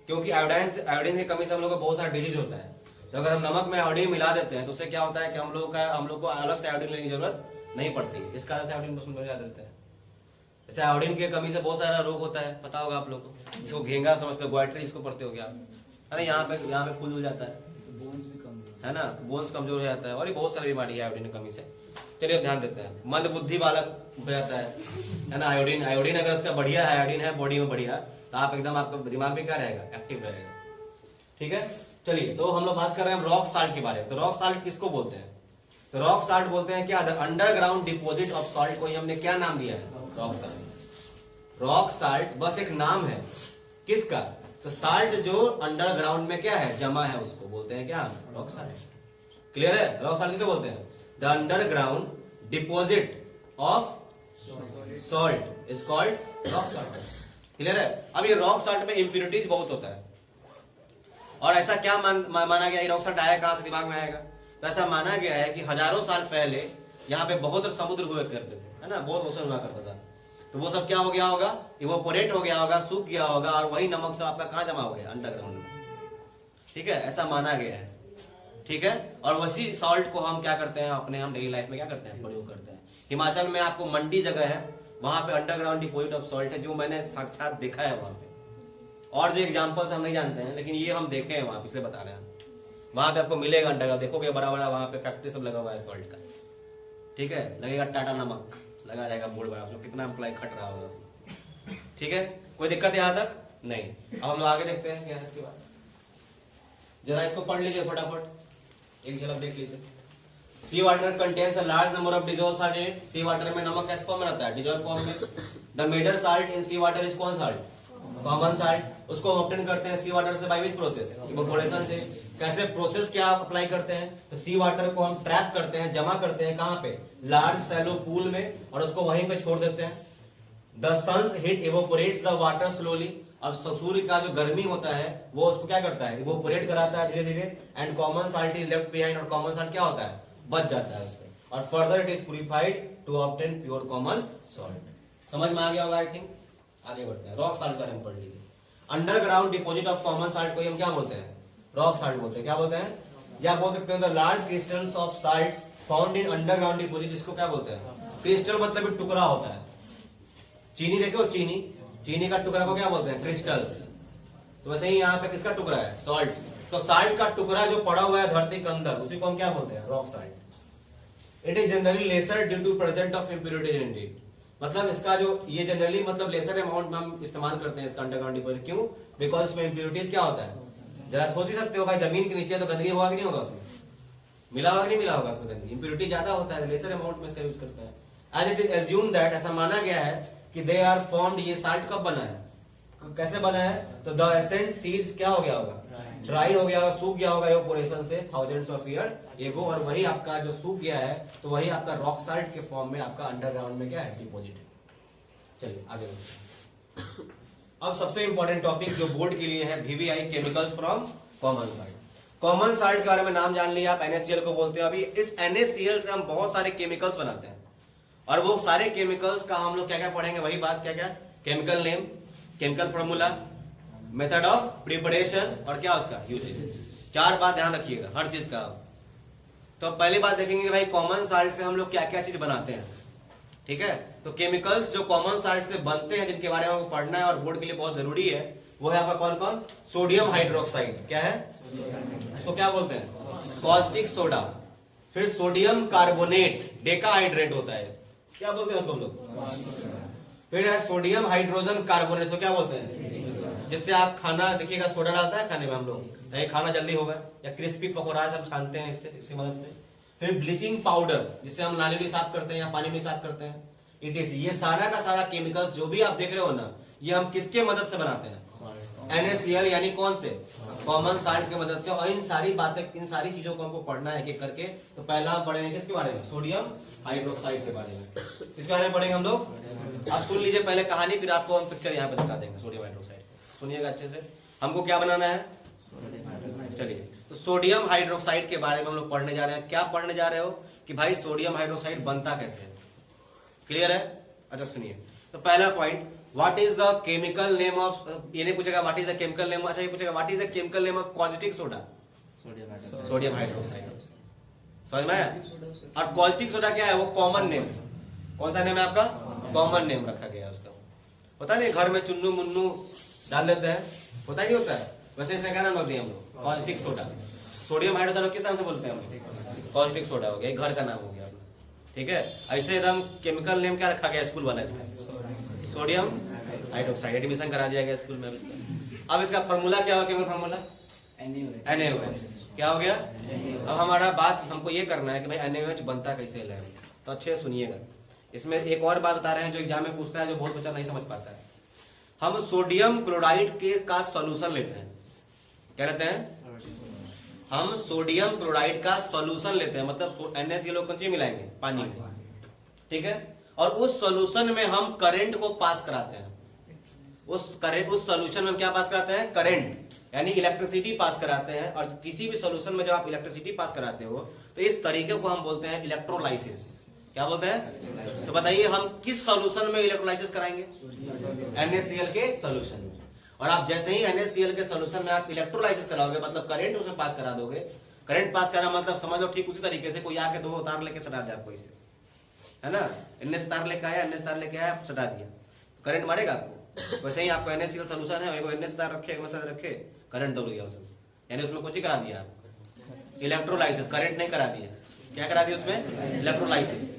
क्योंकि आयोडीन की कमी से हम लोग को बहुत सारा डिजीज होता है। तो अगर हम नमक में आयोडीन मिला देते हैं तो उससे क्या होता है कि हम लोग को अलग से आयोडीन लेने की जरूरत नहीं पड़ती। इस कारण से आयोडीन को मिला देते हैं। जैसे आयोडीन की कमी से बहुत सारा रोग होता है, पता होगा आप लोग को, जिसको घेंगा समझते हो, ग्वाइट्री इसको पढ़ते हो क्या, है ना, यहाँ पे फूल हो जाता है, बोन्स भी कमजोर है ना, बोन्स कमजोर हो जाता है, और ये बहुत सारी बीमारी है आयोडीन की कमी से। चलिए ध्यान देते हैं। मंद बुद्धि बालक हो जाता है ना, आयोडीन अगर उसका बढ़िया है, आयोडीन है बॉडी में बढ़िया, तो आप एकदम, आपका दिमाग भी क्या रहेगा, एक्टिव रहेगा। ठीक है, चलिए तो हम लोग बात कर रहे हैं रॉक साल्ट के बारे में। तो रॉक साल्ट किसको बोलते हैं? तो रॉक साल्ट बोलते हैं क्या, अंडरग्राउंड डिपोजिट ऑफ सॉल्ट को ही हमने क्या नाम दिया है, रॉक साल्ट। रॉक साल्ट बस एक नाम है किसका, तो साल्ट जो अंडरग्राउंड में क्या है, जमा है, उसको बोलते हैं क्या, रॉक साल्ट। क्लियर है? रॉक साल्ट किसे बोलते हैं, the underground deposit of salt is called rock salt. Clear है? अब ये रॉक साल्ट में इंप्योरिटीज बहुत होता है, और ऐसा क्या माना गया, रॉक साल्ट आया कहां से, दिमाग में आएगा। तो ऐसा माना गया है कि हजारों साल पहले यहाँ पे बहुत समुद्र हुआ करते थे, है ना, बहुत ओशन हुआ करता था। तो वो सब क्या हो गया होगा, इवोपोरेट हो गया होगा, सूख गया होगा, और वही नमक सब आपका कहां जमा हो गया, अंडरग्राउंड में। ठीक है, ऐसा माना गया है। ठीक है, और वही सॉल्ट को हम क्या करते हैं, अपने हम डेली लाइफ में क्या करते हैं, प्रयोग करते हैं। हिमाचल में आपको मंडी जगह है, वहां पे अंडरग्राउंड डिपोजिट ऑफ सॉल्ट है, जो मैंने साक्षात देखा है वहां पे। और जो एग्जाम्पल्स हम नहीं जानते हैं, लेकिन ये हम देखे हैं वहां, इसलिए बता रहे हैं। वहां पे आपको मिलेगा अंडरग्राउंड, देखोगे बड़ा बड़ा वहां पे फैक्ट्री सब लगा हुआ है सॉल्ट का। ठीक है, लगेगा टाटा नमक लगा रहेगा बोर्ड बड़ा, कितना एम्प्लॉय खट रहा होगा उसमें। ठीक है, कोई दिक्कत यहाँ तक नहीं। अब हम लोग आगे देखते हैं क्या है इसके बाद, जरा इसको पढ़ लीजिए फटाफट, एक झलक देख लीजिए। Sea water contains a large number of dissolve salt in it. Sea water में नमक कैसे फॉर्म में रहता है, डिजॉल्व फॉर्म में। The major salt in sea water is कौन साल्ट, कॉमन साल्ट। उसको ऑब्टेन करते हैं सी वाटर से बाय विच प्रोसेस, इवोपोरेशन से। कैसे प्रोसेस क्या अप्लाई करते हैं, तो सी वाटर को हम ट्रैप करते हैं, जमा करते हैं कहां पे, लार्ज सैलो पूल में, और उसको वहीं पे छोड़ देते हैं। The sun's heat evaporates the water slowly. अब सूर्य का जो गर्मी होता है वो उसको क्या करता है, इवोपोरेट कराता है धीरे धीरे, and common salt is left behind, और कॉमन साल्ट क्या होता है, बच जाता है उसमें, और further it is purified to obtain pure common salt. समझ में आ गया होगा आई थिंक। आगे बढ़ते हैं, रॉक साल्ट का नाम पढ़ लीजिए। Underground deposit of common salt को हम क्या बोलते हैं, रॉक साल्ट बोलते हैं। क्या बोलते हैं, या बोल सकते हैं the large crystals of salt found in underground deposit, जिसको क्या बोलते हैं, क्रिस्टल मतलब एक टुकड़ा होता है। चीनी देखो, चीनी का टुकड़ा को क्या बोलते हैं, क्रिस्टल्स। तो वैसे ही यहाँ पे किसका टुकड़ा है, सॉल्ट। तो साल्ट का टुकड़ा जो पड़ा हुआ है धरती के अंदर उसी को हम क्या बोलते हैं, rock salt. It is generally lesser due to present of impurities in it. मतलब इसका जो ये जनरली मतलब लेसर अमाउंट में हम इस्तेमाल करते हैं इसका अंडरग्राउंड डिपोजिट। क्यों? बिकॉज इसमें इम्प्योरिटीज क्या होता है, जरा सोच ही सकते हो भाई, जमीन के नीचे तो गंदगी होगा कि नहीं होगा, उसमें मिला होगा कि नहीं मिला होगा, उसमें गंदगी, इम्प्योरिटी ज्यादा होता है, लेसर अमाउंट में इसका यूज करते हैं। As it is assume that, ऐसा माना गया है कि दे आर फॉर्म्ड, ये साल्ट कब बना है, कैसे बना है, तो द एसेंट सीज क्या हो गया होगा, ड्राई हो गया होगा, सूख गया होगा इवेपोरेशन से थाउजेंड्स ऑफ ईयर एगो, और वही आपका जो सूख गया है तो वही आपका रॉक साल्ट के फॉर्म में आपका अंडरग्राउंड में क्या है, डिपोजिट है। चलिए आगे बढ़ते हैं। अब सबसे इंपॉर्टेंट टॉपिक जो बोर्ड के लिए है, VVI chemicals from common salt. Common salt के बारे में नाम जान लिया आप, NaCl को बोलते हैं। अभी इस NaCl से हम बहुत सारे केमिकल्स बनाते हैं, और वो सारे केमिकल्स का हम लोग क्या क्या पढ़ेंगे, वही बात, क्या क्या, chemical name, chemical formula, method of preparation, और क्या उसका यूजेज। 4 बात ध्यान रखिएगा हर चीज का। तो पहली बात देखेंगे भाई कॉमन साल्ट से हम लोग क्या क्या चीज बनाते हैं, ठीक है। तो केमिकल्स जो कॉमन साल्ट से बनते हैं जिनके बारे में हमको पढ़ना है और बोर्ड के लिए बहुत जरूरी है, वो है आपका कौन कौन, सोडियम हाइड्रोक्साइड, क्या है, इसको क्या बोलते हैं, कॉस्टिक सोडा। फिर सोडियम कार्बोनेट, डेकाहाइड्रेट होता है, क्या बोलते हैं उसको हम लोग। फिर है सोडियम हाइड्रोजन कार्बोनेट, तो क्या बोलते हैं, जिससे आप खाना देखिएगा, सोडा डालता है खाने में हम लोग, सही खाना जल्दी होगा, या क्रिस्पी पकौड़ा सब छानते हैं इससे मदद से। फिर ब्लीचिंग पाउडर, जिससे हम नाली भी साफ करते हैं या पानी भी साफ करते हैं। इट इज, ये सारा का सारा केमिकल्स जो भी आप देख रहे हो ना, ये हम किसके मदद से बनाते हैं, NaCl, यानी कौन से, कॉमन साल्ट की मदद से। और इन सारी बातें, इन सारी चीजों को हमको पढ़ना है एक करके। तो पहला हम पढ़ेंगे किसके बारे में, सोडियम हाइड्रोक्साइड के बारे में। इसके बारे में पढ़ेंगे हम लोग। आप सुन लीजिए पहले कहानी, फिर आपको हम पिक्चर यहाँ पे दिखा देंगे सोडियम हाइड्रोक्साइड। सुनिएगा अच्छे से, हमको क्या बनाना है। चलिए, तो सोडियम हाइड्रोक्साइड के बारे में हम लोग पढ़ने जा रहे हैं। क्या पढ़ने जा रहे हो कि भाई सोडियम हाइड्रोक्साइड बनता कैसे है, क्लियर है। अच्छा सुनिए, तो पहला point, what is the chemical name of, ये नहीं पूछेगा what is the chemical name, अच्छा ये पूछेगा what is the chemical name of caustic soda, sodium hydroxide, समझ में आया। और कॉस्टिक सोडा क्या है, वो कॉमन नेम, कौन सा नेम है आपका, कॉमन नेम रखा गया है उसका। होता नहीं घर में चुन्नू मुन्नू डाल देते हैं, होता ही नहीं होता है, वैसे इसका क्या नाम रख दिया हम लोग, कॉस्टिक सोडा। सोडियम हाइड्रोक्साइड किस नाम से बोलते हैं हम लोग, कॉस्टिक सोडा हो गया, घर का नाम हो गया अपना, ठीक है। ऐसे एकदम केमिकल नेम क्या रखा गया स्कूल वाला इसका, सोडियम हाइड्रोक्साइड, एडमिशन करा दिया गया स्कूल में इसका। अब इसका फॉर्मूला क्या हो, केमिकल फॉर्मूला NaOH, क्या हो गया। अब हमारा बात, हमको ये करना है कि भाई NaOH बनता कैसे है, तो अच्छे सुनिएगा। इसमें एक और बात बता रहे हैं जो एग्जाम में पूछता है, जो बहुत बच्चा नहीं समझ पाता है। हम सोडियम क्लोराइड के का सॉल्यूशन लेते हैं, क्या लेते हैं, हम सोडियम क्लोराइड का सॉल्यूशन लेते हैं, मतलब NaCl कौन चीज मिलाएंगे, पानी में, ठीक है। और उस सॉल्यूशन में हम करंट को पास कराते हैं, उस सॉल्यूशन में हम क्या पास कराते हैं, करंट, यानी इलेक्ट्रिसिटी पास कराते हैं। और किसी भी सॉल्यूशन में जब आप इलेक्ट्रिसिटी पास कराते हो तो इस तरीके को हम बोलते हैं इलेक्ट्रोलाइसिस, क्या बोलते हैं। तो बताइए हम किस सॉल्यूशन में इलेक्ट्रोलाइसिस कराएंगे, NaCl के सॉल्यूशन में। और आप जैसे ही NaCl के सॉल्यूशन में आप इलेक्ट्रोलाइसिस कराओगे, मतलब करंट उसमें पास करा दोगे। करंट पास करना मतलब समझ लो ठीक उसी तरीके से कोई आके 2 तार लेके सटा दे आपको, इसे, है ना, इनने से तार लेके आया, इनने से तार लेके आया, सटा दिया, करंट मारेगा आपको। वैसे ही आपको NaCl सॉल्यूशन है, इनने से तार रखे, मतलब रखे, करंट दौड़ गया उसमें, यानी उसमें कुछ ही करा दिया आप, इलेक्ट्रोलाइसिस, करंट नहीं करा दिया, क्या करा दिया उसमें, इलेक्ट्रोलाइसिस।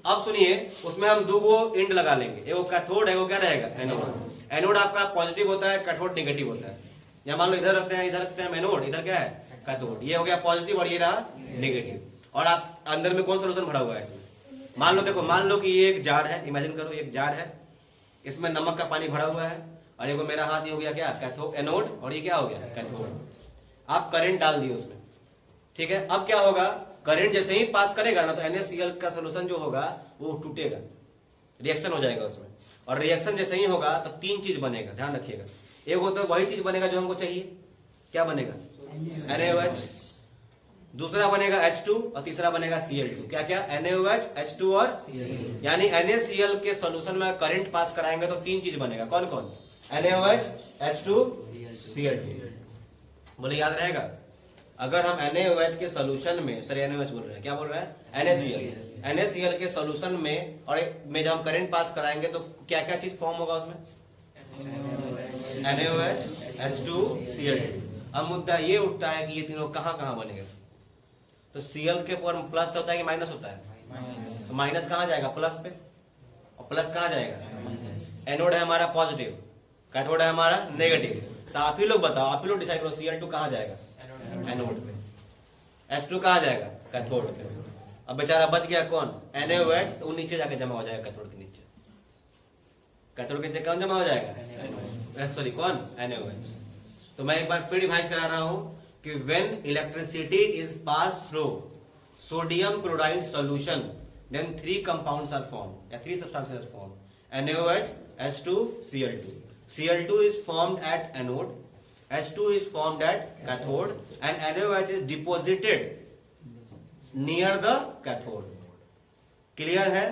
अब सुनिए, उसमें हम 2 इंड लगा लेंगे, एगो कैथोड, एगो क्या रहेगा, एनोड। एनोड आपका पॉजिटिव होता है, कैथोड नेगेटिव होता है। या मान लो इधर रखते हैं, इधर रखते हैं एनोड, इधर क्या है, कैथोड। ये हो गया पॉजिटिव और ये रहा नेगेटिव। और आप अंदर में कौन सोल्यूशन भरा हुआ है इसमें, मान लो, देखो मान लो कि ये एक जार है, इमेजिन करो एक जार है, इसमें नमक का पानी भरा हुआ है, और ये मेरा हाथ ये हो गया क्या, कैथोड, एनोड, और ये क्या हो गया, कैथोड। आप करंट डाल दिए उसमें, ठीक है। अब क्या होगा, करंट जैसे ही पास करेगा ना, तो NaCl का सोल्यूशन जो होगा वो टूटेगा, रिएक्शन हो जाएगा उसमें। और रिएक्शन जैसे ही होगा तो 3 चीज बनेगा, ध्यान रखिएगा। एक होता है वही चीज बनेगा जो हमको चाहिए, क्या बनेगा, NaOH। दूसरा बनेगा H2 और तीसरा बनेगा Cl2। क्या क्या, NaOH, H2 और Cl2। यानी NaCl के सॉल्यूशन में करंट पास कराएंगे तो 3 चीज बनेगा, कौन कौन, NaOH, H2, Cl2। बोले याद रहेगा। अगर हम NaOH के सॉल्यूशन में, सॉरी NaOH बोल रहे हैं, क्या बोल रहे हैं, NaCl के सॉल्यूशन में, और में जब हम करंट पास कराएंगे तो क्या क्या चीज फॉर्म होगा उसमें, NaOH, H2, Cl2। अब मुद्दा ये उठता है कि ये तीनों कहां कहां बनेंगे। तो Cl के ऊपर प्लस होता है कि माइनस होता है? तो माइनस कहां जाएगा? प्लस पे। और प्लस कहां जाएगा? एनोड है हमारा पॉजिटिव, कैथोड है हमारा नेगेटिव। तो आप ही लोग बताओ, आप ही लोग डिसाइड करो, Cl2 कहां जाएगा? एनोड पे। H2 कहां जाएगा? कैथोड पे। अब बेचारा बच गया कौन? NaOH, तो वो नीचे जाके जमा हो जाएगा कैथोड के नीचे। कैथोड के नीचे कौन जमा हो जाएगा? सॉरी कौन? NaOH। तो मैं एक बार फिर रिवाइज करा रहा हूं कि when electricity is pass through sodium chloride solution then 3 compounds are formed या 3 substances formed NaOH, H2, Cl2. Cl2 is formed at anode, H2 is formed at cathode and NaOH is deposited near the cathode. Clear है?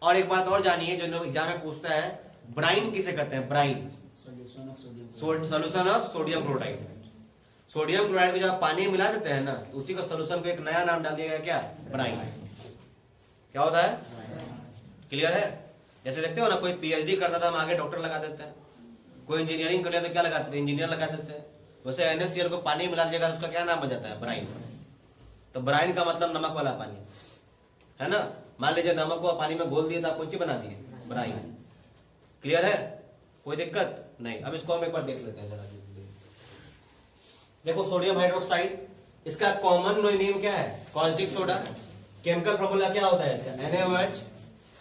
और एक बात और जानिए, जो लोग एग्जाम में पूछता है, ब्राइन किसे कहते हैं? Brine solution of sodium chloride. Sodium chloride को जब आप पानी में मिला देते हैं ना, तो उसी का सोल्यूशन को एक नया नाम डाल दिया गया, क्या? ब्राइन। क्या होता है? क्लियर है? जैसे देखते हो ना, कोई पीएचडी करता था, हम आगे डॉक्टर लगा देते हैं। कोई इंजीनियरिंग कर लिया तो क्या लगाते थे? इंजीनियर लगा देते हैं। वैसे NaCl को पानी में मिला दिएगा, उसका क्या नाम बन जाता है? ब्राइन। तो ब्राइन का मतलब नमक वाला पानी है ना। मान लीजिए नमक को पानी में घोल दिए तो आप कौन सी बना दिए? ब्राइन। क्लियर है? कोई दिक्कत नहीं। अब इसको हम एक बार देख लेते हैं जरा। देखो सोडियम हाइड्रोक्साइड, इसका कॉमन नेम क्या है? Caustic soda. केमिकल फॉर्मूला क्या होता है इसका? NaOH।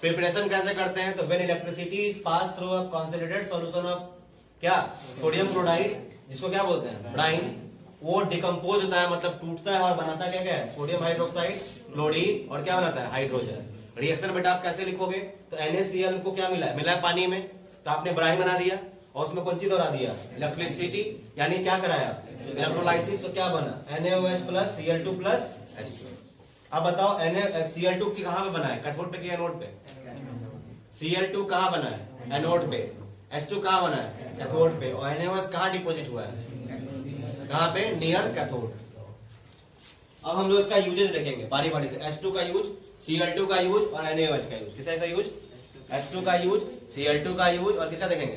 प्रिपरेशन कैसे करते हैं? तो when electricity is pass through a concentrated solution of क्या? सोडियम क्लोराइड, जिसको क्या बोलते हैं? ब्राइन। वो डिकम्पोज होता है, मतलब टूटता है और बनाता क्या क्या है? सोडियम हाइड्रोक्साइड, क्लोरीन और क्या बनाता है? हाइड्रोजन। रिएक्शन बेटा आप कैसे लिखोगे? तो NaCl को क्या मिला है? मिला है पानी में, तो आपने ब्राइन बना दिया और उसमें कौन सी दोहरा दिया? इलेक्ट्रिसिटी, यानी क्या कराया? इलेक्ट्रोलाइसिस। तो क्या बना? NaOH plus Cl2 plus H2। अब बताओ Cl2 की कहां पे बना है? कैथोड पे कि एनोड पे? Cl2 कहां बना है? एनोड पे। H2 कहां बना है? कैथोड पे। और NaOH कहां डिपोजिट हुआ है? कहां पे? Near cathode. अब हम लोग इसका यूजेज देखेंगे बारी बारी से। H2 का यूज, Cl2 का यूज और NaOH का यूज। किसका यूज? H2 का यूज, Cl2 का यूज और किसका देखेंगे?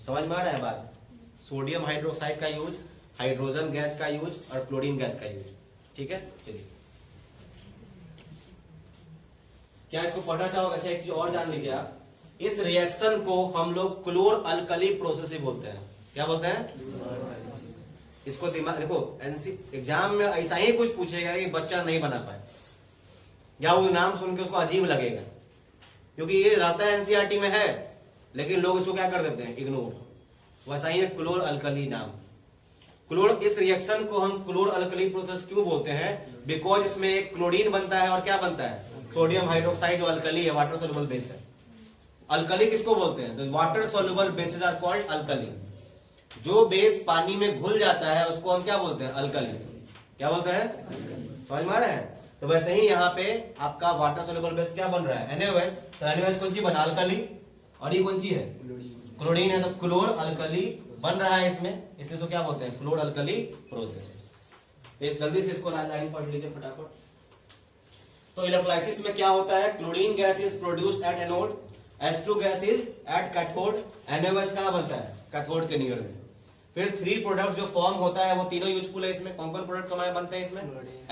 समझ में आ रहा है बात? सोडियम हाइड्रोक्साइड का यूज, हाइड्रोजन गैस का यूज और क्लोरीन गैस का यूज। ठीक है, चलिए। क्या इसको पढ़ना चाहोगे? अच्छा एक चीज और जान लीजिए आप, इस रिएक्शन को हम लोग क्लोर अल्कली प्रोसेस ही बोलते हैं। क्या बोलते हैं? इसको दिमाग देखो, एग्जाम में ऐसा ही कुछ पूछेगा कि बच्चा नहीं बना पाए या वो नाम सुन के उसको अजीब लगेगा, क्योंकि ये रहता है एनसीईआरटी में है, लेकिन लोग इसको क्या कर देते हैं? इग्नोर। वैसा ही है क्लोर अल्कली नाम। क्लोर, इस रिएक्शन को हम क्लोर अल्कली प्रोसेस क्यों बोलते हैं? बिकॉज इसमें एक क्लोरीन बनता है और क्या बनता है? सोडियम हाइड्रोक्साइड, जो अल्कली है, वाटर सोल्यूबल बेस है। अल्कली किसको बोलते हैं? तो water soluble bases are called alkali. जो बेस पानी में घुल जाता है उसको हम क्या बोलते हैं? अल्कली। क्या बोलते हैं? समझ में आ रहा है? तो वैसे ही यहाँ पे आपका वाटर सोल्यूबल बेस क्या बन रहा है? NaOH। तो NaOH कौन सी बना? अल्कली। और ये कौन सी है? क्लोरीन है। तो क्लोर अल्कली बन रहा है इसमें, इसलिए इसको क्या बोलते हैं? क्लोर अल्कली प्रोसेस। तो इस जल्दी से इसको लाइन पढ़ लीजिए फटाफट। तो इलेक्ट्रोलाइसिस में क्या होता है? Chlorine gas is produced at anode, H2 gas is at cathode, NaOH कहां बनता है? कैथोड के नियर में। फिर 3 प्रोडक्ट जो फॉर्म होता है वो तीनों यूजफुल है इसमें। कौन कौन प्रोडक्ट हमारे बनते हैं इसमें?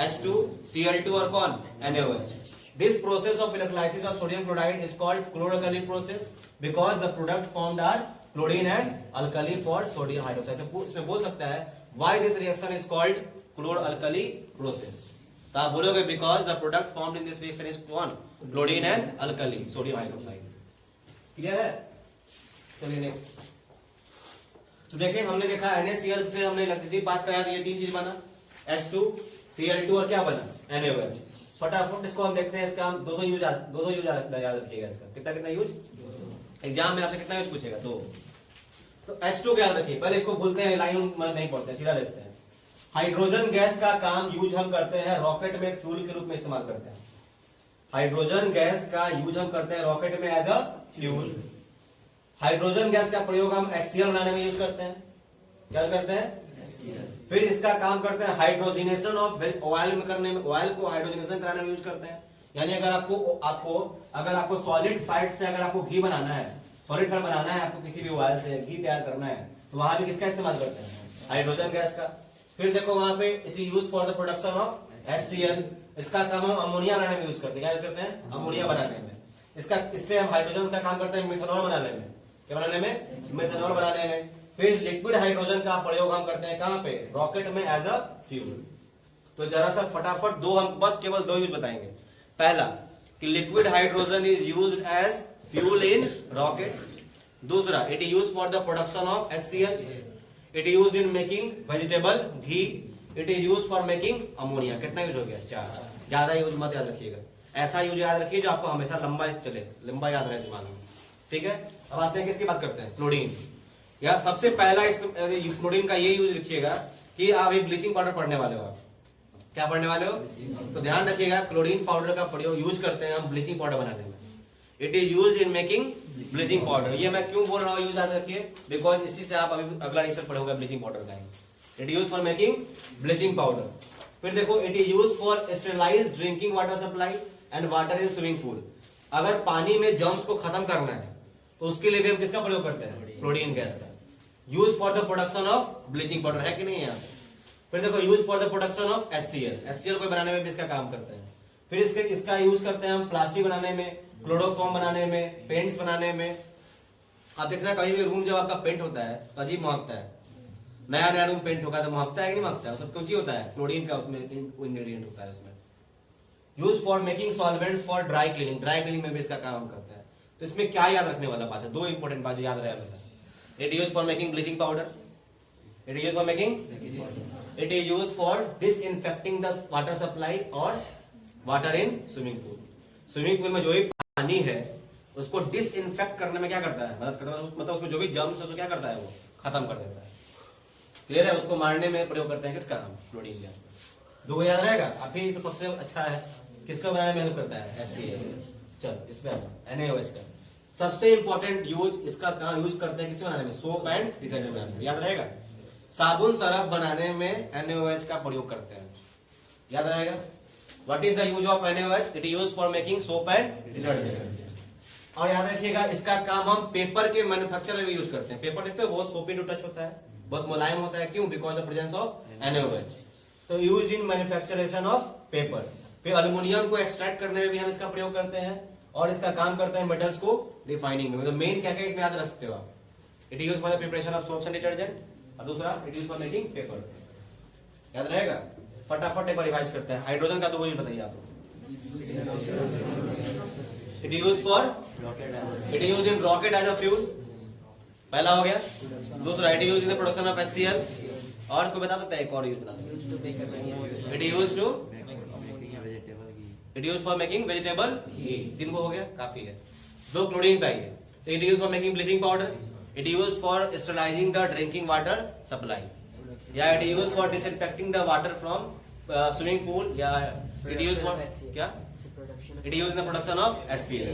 H2, Cl2 और कौन? NaOH। This process of electrolysis of sodium chloride is called chlor alkali process because the product formed are chlorine and alkali for sodium hydroxide. तो इसमें बोल सकता है why this reaction is called chlor alkali process. तो आप बोलोगे because the product formed in this reaction is कौन? Chlorine and alkali sodium hydroxide. Clear है? चलिए नेक्स्ट। तो देखिए, हमने देखा NaCl से हमने इलेक्ट्रिसिटी पास कराया, तो ये 3 चीज बना, H2, Cl2 और क्या बना? NaOH। फटाफट इसको हम देखते हैं। इसका हम दो यूज याद रखिएगा। इसका कितना कितना यूज एग्जाम में आपसे कितना यूज पूछेगा? तो H2 का याद रखिए। पहले इसको भूलते हैं, लाइन नहीं पढ़ते, सीधा देखते हैं। हाइड्रोजन गैस का काम यूज हम करते हैं रॉकेट में फ्यूल के रूप में इस्तेमाल करते हैं। हाइड्रोजन गैस का यूज हम करते हैं रॉकेट में as a fuel. Hydrogen gas का प्रयोग हम HCl बनाने में यूज करते हैं। क्या करते हैं? फिर इसका काम करते हैं हाइड्रोजिनेशन ऑफ ऑयल में करने में, ऑयल को हाइड्रोजिनेशन कराने में यूज करते हैं। यानी अगर आपको सॉलिड फैट से अगर आपको घी बनाना है, सॉलिड फैट बनाना है, आपको किसी भी ऑयल से घी तैयार करना है, तो वहां भी किसका इस्तेमाल करते हैं, हाइड्रोजन गैस का। फिर देखो वहां पे it is use for the production of HCl, इसका काम हम अमोनिया बनाने में यूज करते हैं। क्या करते हैं, अमोनिया बनाने में। इससे हम हाइड्रोजन का काम करते हैं मिथेनॉल बनाने में। क्या बनाने में, मिथेनॉल बनाने में। फिर लिक्विड हाइड्रोजन का प्रयोग हम करते हैं कहां पे, रॉकेट में एज अ फ्यूल। तो जरा सा फटाफट दो, हम बस केवल दो यूज बताएंगे। पहला कि liquid hydrogen is used as fuel in rocket. दूसरा, it is use for the production of HCl। It is used in making vegetable ghee. It is use for making ammonia. कितना यूज हो गया, 4। ज्यादा यूज मत याद रखिएगा, ऐसा यूज याद रखिए जो आपको हमेशा लंबा चले, लंबा याद रहे दिमाग में। ठीक है, अब आते हैं किसकी बात करते हैं, क्लोरीन। यार सबसे पहला क्लोरीन का ये यूज रखिएगा कि आप एक ब्लीचिंग पाउडर पढ़ने वाले हो। आप क्या पढ़ने वाले हो, तो ध्यान रखिएगा क्लोरीन पाउडर का प्रयोग यूज करते हैं हम ब्लीचिंग पाउडर बनाने में। It is use in making bleaching powder. ये मैं क्यों बोल रहा हूँ यूज याद रखिए, बिकॉज इसी से आप अभी अगला लेक्चर पढ़ोगे ब्लीचिंग पाउडर का। It use for making bleaching powder. फिर देखो it is use for sterilise drinking water supply and water in swimming pool. अगर पानी में जर्म्स को खत्म करना है तो उसके लिए भी हम किसका प्रयोग करते हैं, क्लोरीन गैस का। Use for the production of bleaching powder, है कि नहीं है यहाँ पे। फिर देखो use for the production of HCl को बनाने में भी इसका काम करते हैं। फिर इसका यूज करते हैं हम प्लास्टिक बनाने में, क्लोरोफॉर्म बनाने में, पेंट्स बनाने में। आप देखना कहीं भी रूम जब आपका पेंट होता है तो अजीब महकता है। नया नया रूम पेंट होगा तो महकता है कि नहीं महकता है, सब कुछ ही होता है, क्लोरीन का उसमें इंग्रेडिएंट होता है उसमें। Use for making solvents for dry cleaning, dry cleaning में भी इसका काम करता है। तो इसमें क्या याद रखने वाला बात है, दो इंपॉर्टेंट बात याद रहे हमेशा। It use for making bleaching powder, it use for making, it is use for disinfecting the water supply और water in swimming pool. Swimming pool में जो भी पानी है उसको डिसइंफेक्ट करने में क्या करता है, मदद करता है। मतलब उसमें जो भी जर्म्स है उसको क्या करता है, वो खत्म कर देता है। क्लियर है, उसको मारने में प्रयोग करते हैं किसका हम, क्लोरीन गैस। दो याद रहेगा। अभी तो सबसे अच्छा है किसका बनाने में हेल्प करता है, HCl। चल इस पे NaOH का सबसे इंपॉर्टेंट यूज, इसका कहां यूज करते हैं, किससे बनाने में, सोप एंड डिटर्जेंट बनाने में। याद रहेगा, साबुन सरफ बनाने में NaOH का प्रयोग करते हैं। याद रहेगा, what is the use of NaOH, it use for making soap and detergent. और याद रखिएगा इसका काम हम पेपर के मैन्युफैक्चर में भी यूज करते हैं। पेपर देखते हो बहुत सोपी टू टच होता है, बहुत मुलायम होता है, क्यों, because of presence of NaOH। तो यूज इन मैन्युफैक्चरेशन ऑफ पेपर। फिर अल्युमिनियम को एक्सट्रैक्ट करने में भी हम इसका प्रयोग करते हैं और इसका काम करते हैं मेटल्स को रिफाइनिंग में। मतलब मेन क्या क्या इसमें याद रख सकते हो आप, it use for the preparation of soaps and detergent, और दूसरा it use for making paper. याद रहेगा, फटाफट एक बार रिवाइज करते हैं। हाइड्रोजन का दो यूज बताइए आप। It use for, it use in rocket as a fuel, पहला हो गया। दूसरा it use in the production of HCl, और कोई बता सकता है एक और यूज बता सकते, it use to, it use for making vegetable ghee. तीन को हो गया, काफी है। दो क्लोरीन पाइए, तो it use for making bleaching powder, it use for sterilizing the drinking water supply, या it use for disinfecting the water from swimming pool, या इट यूज फॉर क्या, it use in the production of HCl।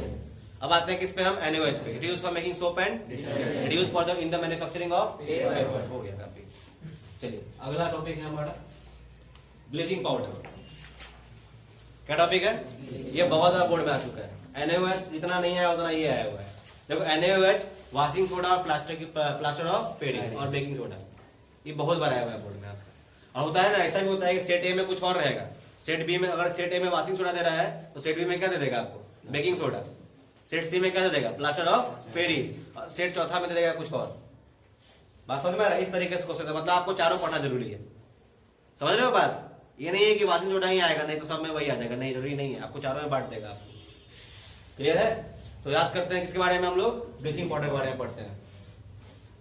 अब आते हैं किस पे हम, NaOH पे। It use for making soap and, it use for the in the manufacturing of paper. हो गया काफी। चलिए अगला टॉपिक है हमारा ब्लीचिंग पाउडर। क्या टॉपिक है, ये बहुत ज्यादा बोर्ड में आ चुका है। NaOH जितना नहीं आया उतना ये आया हुआ है। देखो NaOH वॉशिंग सोडा और प्लास्टर ऑफ पेरिस और बेकिंग सोडा, ये बहुत बार आया हुआ है बोर्ड में आपका। और होता है ना, ऐसा भी होता है कि सेट ए में कुछ और रहेगा, सेट बी में, अगर सेट ए में वॉशिंग सोडा दे रहा है तो सेट बी में क्या दे देगा आपको, बेकिंग सोडा। सेट सी में क्या दे देगा, प्लास्टर ऑफ पेरिस। सेट चौथा में दे देगा कुछ और। बात समझ में आ रहा है, इस तरीके से क्वेश्चन, मतलब आपको चारों पढ़ना जरूरी है। समझ रहे हो बात, ये नहीं है कि वॉशिंग सोडा ही आएगा नहीं तो सब में वही आ जाएगा, नहीं, जरूरी नहीं है, आपको चारों में बांट देगा आपको। क्लियर है, तो याद करते हैं किसके बारे में हम लोग, ब्लीचिंग पाउडर के बारे में पढ़ते हैं।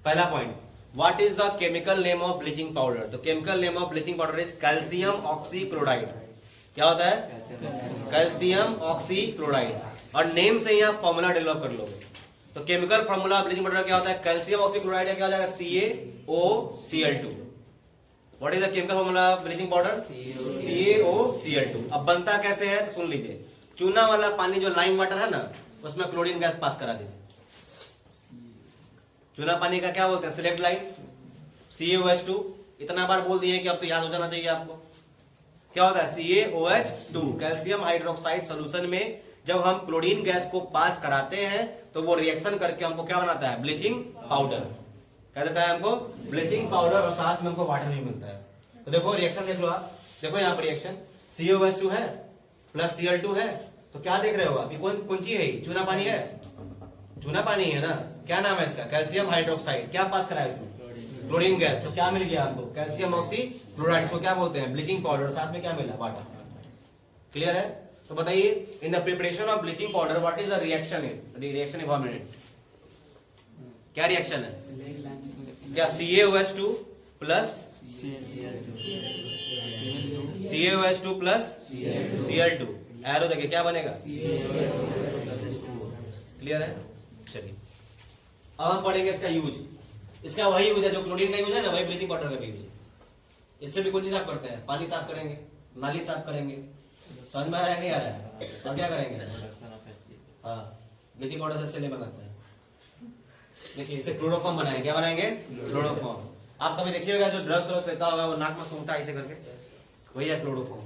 पहला point, what is the chemical name of bleaching powder. तो chemical name of bleaching powder is calcium oxychloride. क्या होता है, कैल्शियम ऑक्सीक्लोराइड। और नेम से ही आप फॉर्मूला डेवलप कर लोगे। तो केमिकल फॉर्मूला ब्लीचिंग पाउडर क्या होता है, कैल्शियम ऑक्सीक्लोराइड है, क्या हो जाएगा, CaOCl2। What is the chemical formula bleaching powder, CaOCl2। अब बनता कैसे है तो सुन लीजिए, चूना वाला पानी जो लाइम वाटर है ना, उसमें क्लोरीन गैस पास करा दीजिए। चूना पानी का क्या बोलते हैं, सिलेक्ट लाइन, CaOH2। इतना बार बोल दिए कि अब तो याद हो जाना चाहिए आपको। क्या होता है, CaOH2, कैल्शियम हाइड्रोक्साइड सोल्यूशन में जब हम क्लोरीन गैस को पास कराते हैं तो वो रिएक्शन करके हमको क्या बनाता है, ब्लीचिंग पाउडर। क्या देता है हमको? ब्लीचिंग पाउडर और साथ में हमको वाटर भी मिलता है। तो देखो रिएक्शन देख लो आप, देखो यहाँ पर रिएक्शन COH2 है प्लस Cl2 है, तो क्या देख रहे हो आप? कौन चीज है? चूना पानी है, चूना पानी है ना। क्या नाम है इसका? Calcium hydroxide. क्या पास करा है इसमें? Chlorine gas. तो क्या मिल गया हमको? Calcium oxy chloride. इसको क्या बोलते हैं? Bleaching powder. साथ में क्या मिला? वाटर। क्लियर है? तो बताइए, in the preparation of bleaching powder what is the reaction? Reaction involvement क्या रिएक्शन है? क्या CaOH2 plus CaOH2 plus Cl2। Arrow देखिए क्या बनेगा? क्लियर है? चलिए अब हम पढ़ेंगे इसका यूज। इसका वही यूज है जो क्लोरीन का यूज है ना, वही ब्लीचिंग पाउडर का भी यूज है। इससे भी कौन सी साफ करते हैं? पानी साफ करेंगे, नाली साफ करेंगे। समझ में आ रहा है? नहीं आ रहा है? अब क्या करेंगे? हाँ, ब्लीचिंग पाउडर से नहीं बनाते हैं। देखिए इसे क्लोरोफॉर्म बनाएंगे। क्या बनाएंगे? क्लोरोफॉर्म। आप कभी देखिएगा जो ड्रग्स व्रग्स लेता होगा वो नाक में सूंघता ऐसे करके, वही है क्लोरोफॉर्म,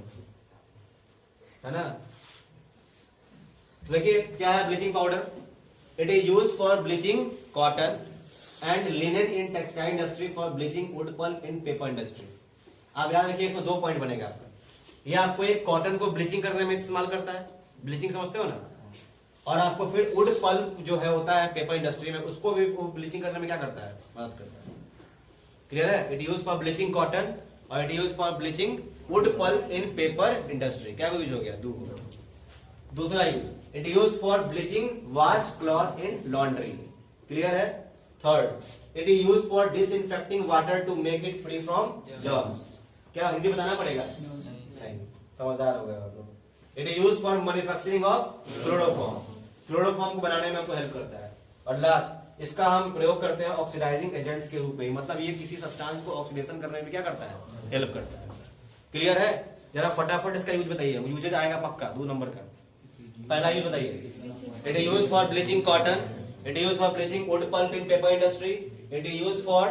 है ना। देखिए क्या है bleaching powder? It is use for bleaching cotton and linen in textile industry, for bleaching wood pulp in paper industry. आप याद रखिए, इसमें 2 पॉइंट बनेगा आपका। ये आपको एक कॉटन को ब्लीचिंग करने में इस्तेमाल करता है, ब्लीचिंग समझते हो ना, और आपको फिर वुड पल्प जो है होता है पेपर इंडस्ट्री में, उसको भी ब्लीचिंग करने में क्या करता है? मदद करता है। क्लियर है? It use for bleaching cotton और it use for bleaching wood pulp in paper industry. क्या यूज हो गया? दूसरा use, it use for bleaching wash cloth in laundry. Clear है? Third, it is use for disinfecting water to make it free from germs. क्या हिंदी बताना पड़ेगा? नहीं, समझदार हो गए आप लोग। It is use for manufacturing of chloroform. Chloroform को बनाने में हमको हेल्प करता है। और लास्ट, इसका हम प्रयोग करते हैं ऑक्सीडाइजिंग एजेंट्स के रूप में, मतलब ये किसी सब्सटेंस को ऑक्सीडेशन करने में क्या करता है? हेल्प करता है। क्लियर है? जरा फटाफट इसका यूज बताइए। यूजेज आएगा पक्का 2 नंबर का। पहला यूज बताइए। It is use for bleaching cotton, it is use for bleaching wood pulp in paper industry, it is use for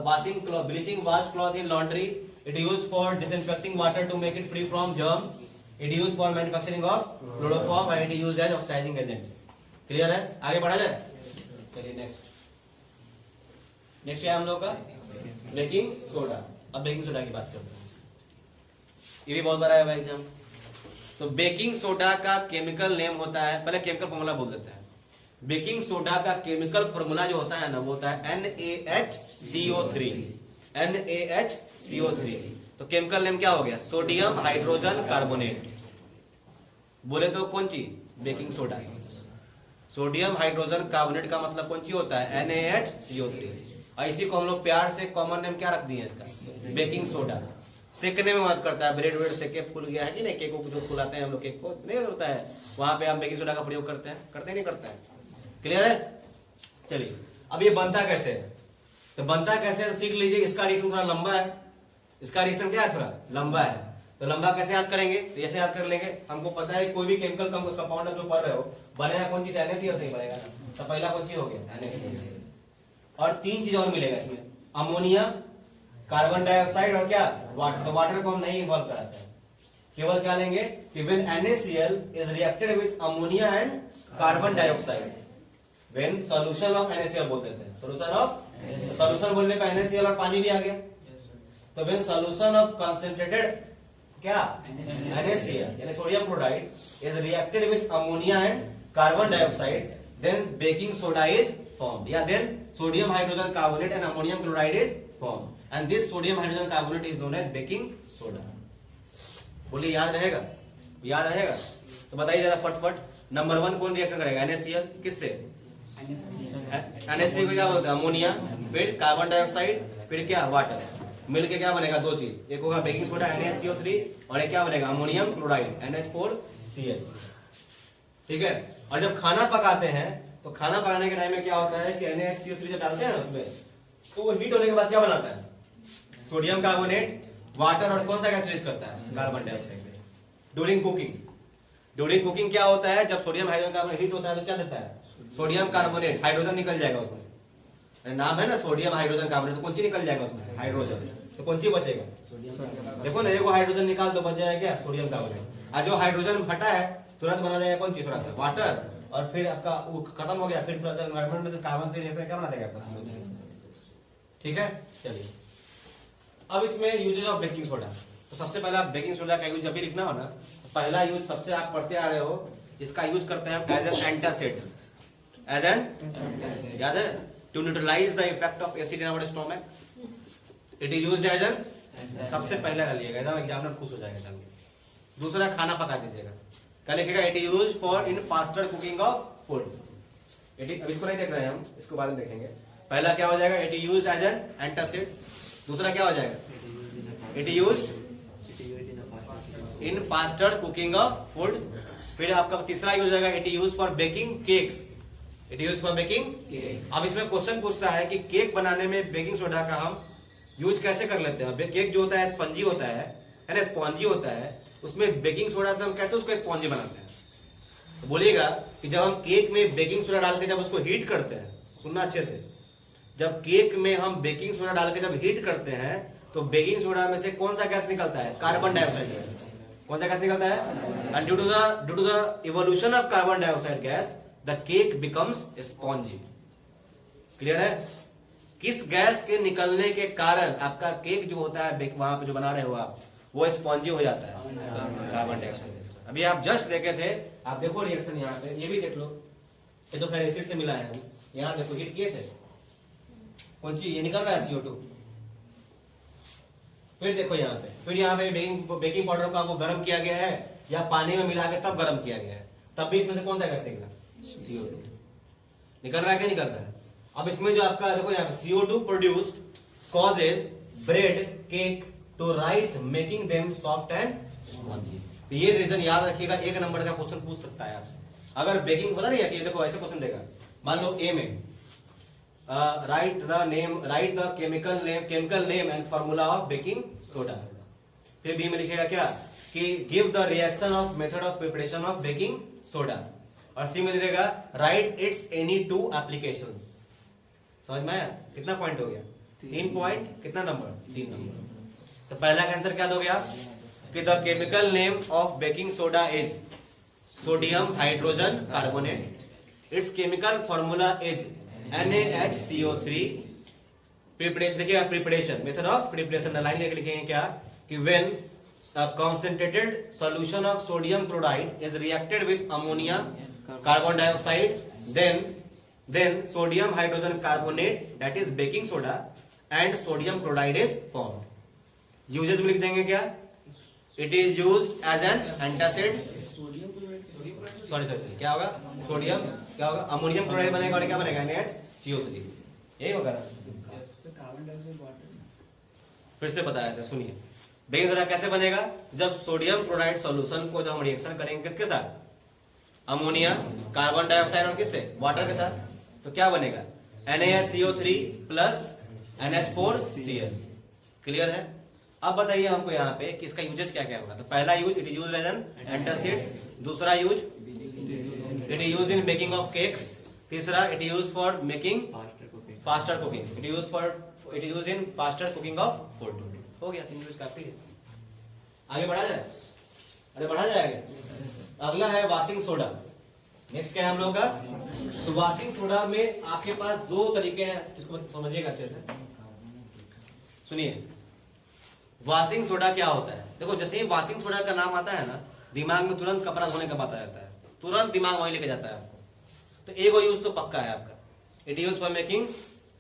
washing cloth, bleaching wash cloth in laundry, it is used for disinfecting water to make it free from germs, it is used for manufacturing of chloroform and it is used as oxidizing agents. Clear है? आगे बढ़ा जाए? चलिए नेक्स्ट है हम लोग का बेकिंग सोडा। अब बेकिंग सोडा की बात करते हैं, ये भी बहुत बड़ा है भाई एग्जाम। तो बेकिंग सोडा का केमिकल नेम होता है, पहले केमिकल फॉर्मूला बोल देते हैं। बेकिंग सोडा का केमिकल फॉर्मूला जो होता है ना, वो होता है NaHCO3। NaHCO3। तो केमिकल नेम क्या हो गया? Sodium hydrogen carbonate. बोले तो कौन चीज? Baking soda. Sodium hydrogen carbonate का मतलब कौन चीज होता है? NaHCO3। और इसी को हम लोग प्यार से कॉमन नेम क्या रख दिए इसका? Baking soda. सेकने में मदद करता है। ब्रेड वेड सेके फूल गया है कि नहीं, केक को जो फुलाते हैं हम लोग, केक को नहीं होता है, वहां पे हम बेकिंग सोडा का प्रयोग करते हैं, करते नहीं करते हैं? क्लियर है? चलिए अब ये बनता कैसे है? तो बनता कैसे है सीख लीजिए। इसका रिएक्शन थोड़ा लंबा है, इसका रिएक्शन क्या है? थोड़ा लंबा है। तो लंबा कैसे याद करेंगे? तो ऐसे याद कर लेंगे। हमको पता है कोई भी केमिकल कंपाउंड जो पढ़ रहे हो बनेगा कौन चीज? NaCl से ही बनेगा ना। तो पहला कौन चीज हो गया? NaCl। और 3 चीज और मिलेगा इसमें, अमोनिया, कार्बन डाइऑक्साइड और क्या? वाटर। तो वाटर को हम नहीं इन्वॉल्व कराते हैं, केवल क्या लेंगे कि when NaCl is reacted with ammonia and carbon dioxide, when solution of NaCl बोल देते हैं, solution बोलने पे NaCl और पानी भी आ गया। तो when solution of concentrated क्या? NaCl यानी sodium chloride is reacted with ammonia and carbon dioxide, then baking soda is formed, या then sodium hydrogen carbonate and ammonium chloride is formed, and this sodium hydrogen carbonate is known as baking soda। बोलिए याद रहेगा? याद रहेगा? तो बताइए जरा फटफट। नंबर 1 कौन रिएक्शन करेगा? NaCl। किससे? NH3 को क्या बोलते हैं? अमोनिया, फिर कार्बन डाइऑक्साइड, फिर क्या? वाटर। मिलके क्या बनेगा? 2 चीज, एक होगा बेकिंग सोडा NaCO3 और एक क्या बनेगा? Ammonium chloride NH4Cl। ठीक है? और जब खाना पकाते हैं तो खाना पकाने के टाइम में क्या होता है कि NaCO3 जब डालते हैं ना उसमें, तो वो हीट होने के बाद क्या बनाता है? सोडियम कार्बोनेट, वाटर और कौन सा गैस रिलीज करता है? Carbon dioxide. ड्यूरिंग कुकिंग क्या होता है? जब सोडियम हाइड्रोजन कार्बोनेट हीट होता है तो क्या देता है? सोडियम कार्बोनेट, हाइड्रोजन निकल जाएगा उसमें से। नाम है ना सोडियम हाइड्रोजन कार्बोनेट, तो कौन सी निकल जाएगा उसमें से? हाइड्रोजन। तो कौन सी बचेगा? देखो ना, एगो हाइड्रोजन निकाल दो, बच जाएगा क्या? Sodium carbonate. और जो हाइड्रोजन हटा है तुरंत बना जाएगा कौन सी? थोड़ा सा वाटर। और फिर आपका वो खत्म हो गया, फिर एनवायरमेंट में से कार्बन से क्या बना देगा आपका CO3। ठीक है, चलिए अब इसमें यूजेज ऑफ बेकिंग सोडा। तो सबसे पहले आप बेकिंग सोडा का यूज जब भी लिखना हो ना, तो पहला यूज सबसे आप पढ़ते आ रहे हो, इसका यूज करते हैं as an antacid, as an, याद है, to neutralize the effect of acid in our stomach, it is used as an, सबसे पहले का लिएगा, एकदम एग्जामिनर खुश हो जाएगा जान के। दूसरा खाना पका दीजिएगा, क्या लिखेगा, it is use for in faster cooking of food. अब इसको नहीं देख रहे हैं हम, इसको बाद में देखेंगे। पहला क्या हो जाएगा, it is used as an antacid. दूसरा क्या हो जाएगा, it is used in faster cooking of food. फिर आपका तीसरा यूज होगा, it is used for baking cakes, it is used for baking. अब इसमें क्वेश्चन पूछता है कि केक बनाने में बेकिंग सोडा का हम यूज कैसे कर लेते हैं। केक जो होता है स्पंजी होता है ना, स्पॉन्जी होता है, उसमें बेकिंग सोडा से हम कैसे उसको स्पॉन्जी बनाते हैं। तो बोलिएगा कि जब हम केक में बेकिंग सोडा डाल के जब उसको हीट करते हैं, सुनना अच्छे से, जब केक में हम बेकिंग सोडा डाल के जब हीट करते हैं तो बेकिंग सोडा में से कौन सा गैस निकलता है, कार्बन डाइऑक्साइड गैस। कौन सा गैस निकलता है, and due to the evolution of carbon dioxide gas the cake becomes spongy. Clear है, किस गैस के निकलने के कारण आपका केक जो होता है वहां पे जो बना रहे हो आप, वो स्पॉन्जी हो जाता है, कार्बन डाइऑक्साइड। अभी आप जस्ट देखे थे, आप देखो रिएक्शन यहाँ पे, ये भी देख लो, ये तो खैर एसिड से मिला है, यहाँ देखो हीट किए थे, कौन सी, ये निकल रहा है CO2। फिर देखो यहाँ पे, फिर यहाँ पे बेकिंग पाउडर को आपको गर्म किया गया है या पानी में मिला के तब गर्म किया गया है, तब भी इसमें से कौन सा गैस निकला, CO2 निकल रहा है, क्या निकल रहा है। अब इसमें जो आपका देखो यहाँ पे CO2 produced causes bread cake to rise making them soft and spongy. तो ये रीजन याद रखिएगा, एक नंबर का क्वेश्चन पूछ सकता है आपसे। अगर बेकिंग पता नहीं है कि देखो ऐसे क्वेश्चन देगा, मान लो ए में right the chemical name and formula of baking soda. फिर बी में लिखेगा क्या कि give the reaction of method of preparation of baking soda. और सी में लिखेगा राइट इट्स एनी 2 एप्लीकेशंस। समझ में आया, कितना पॉइंट हो गया, 3 पॉइंट, कितना नंबर, 3 नंबर। तो पहला का आंसर क्या हो गया कि the chemical name of baking soda is sodium hydrogen carbonate, its chemical formula is NaHCO3। Preparation देखिएगा, preparation method of preparation line लेकर लिखेंगे क्या कि when concentrated solution of sodium chloride is reacted with ammonia carbon dioxide, then sodium hydrogen carbonate, that is baking soda, and sodium chloride is formed. Uses में लिख देंगे क्या, it is used as an antacid, sorry क्या होगा, सोडियम क्या होगा, अमोनियम क्लोराइड बनेगा और क्या बनेगा, NaHCO3, यही होगा ना। फिर से बताया था, सुनिए, बेकिंग सोडा कैसे बनेगा, जब सोडियम क्लोराइड सॉल्यूशन को जब हम रिएक्शन करेंगे किसके साथ, अमोनिया कार्बन डाइऑक्साइड और किससे, वाटर के साथ, तो क्या बनेगा, NaHCO3 प्लस NH4Cl। क्लियर है। अब बताइए हमको यहाँ पे कि इसका यूजेस क्या क्या होगा। तो पहला use, it is used as an antacid. दूसरा use, it is used in baking of cakes. तीसरा, it is used for making faster cooking, it is used in faster cooking of food. हो गया, 3 यूज काफी है। आगे बढ़ा जाए, अरे बढ़ा जाएगा। अगला है वॉशिंग सोडा। नेक्स्ट क्या है हम लोग का, तो वॉशिंग सोडा में आपके पास 2 तरीके हैं, इसको समझिएगा अच्छे से, सुनिए। वॉशिंग सोडा क्या होता है, देखो जैसे ही वॉशिंग सोडा का नाम आता है ना, दिमाग में तुरंत कपड़ा धोने का बात आ जाता है, तुरंत दिमाग वहीं लेके जाता है आपको। तो एगो यूज तो पक्का है आपका, it use for making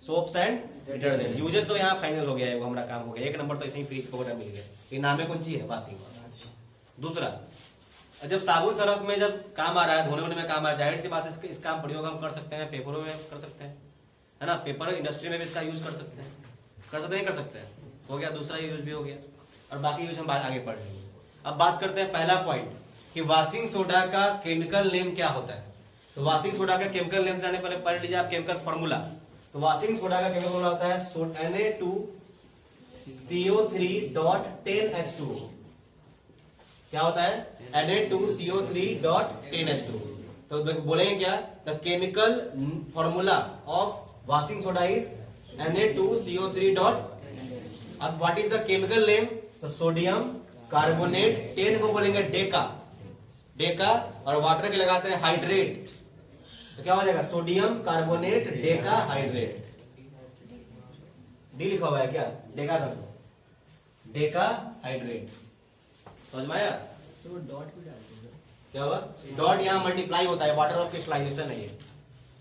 soaps and detergent. Uses तो यहाँ फाइनल हो गया है, वो हमारा काम हो गया, 1 नंबर तो ऐसे ही फ्री पकड़ा मिल गया। ये नाम है कौन सी है, वॉशिंग। दूसरा, जब साबुन सरफ में जब काम आ रहा है, धोने वोने में काम आ रहा है, जाहिर सी बात है इसका प्रयोग हम कर सकते हैं, पेपरों में कर सकते हैं, है ना, पेपर इंडस्ट्री में भी इसका यूज कर सकते हैं, नहीं कर सकते हैं, हो गया, दूसरा यूज भी हो गया। और बाकी यूज हम आगे पढ़ लेंगे। अब बात करते हैं पहला पॉइंट कि वॉशिंग सोडा का केमिकल नेम क्या होता है। तो वॉशिंग सोडा का केमिकल नेम से आने पहले पढ़ लीजिए आप केमिकल फॉर्मूला। तो वॉशिंग सोडा का केमिकल फॉर्मूला होता है Na2CO3.10H2। क्या होता है, Na2CO3.10H2। तो बोलेंगे क्या, the chemical formula of washing soda is Na2CO3. अब what is the chemical name, तो सोडियम कार्बोनेट, 10 को बोलेंगे डेका, और वाटर के लगाते हैं हाइड्रेट, तो क्या हो जाएगा, sodium carbonate Deka hydrate. D लिखा हुआ है क्या, डेका कर दो, डेका हाइड्रेट। समझ में आया? तो डॉट भी डालते हैं क्या हुआ, डॉट यहाँ मल्टीप्लाई होता है, वाटर ऑफ क्रिस्टलाइजेशन है ये।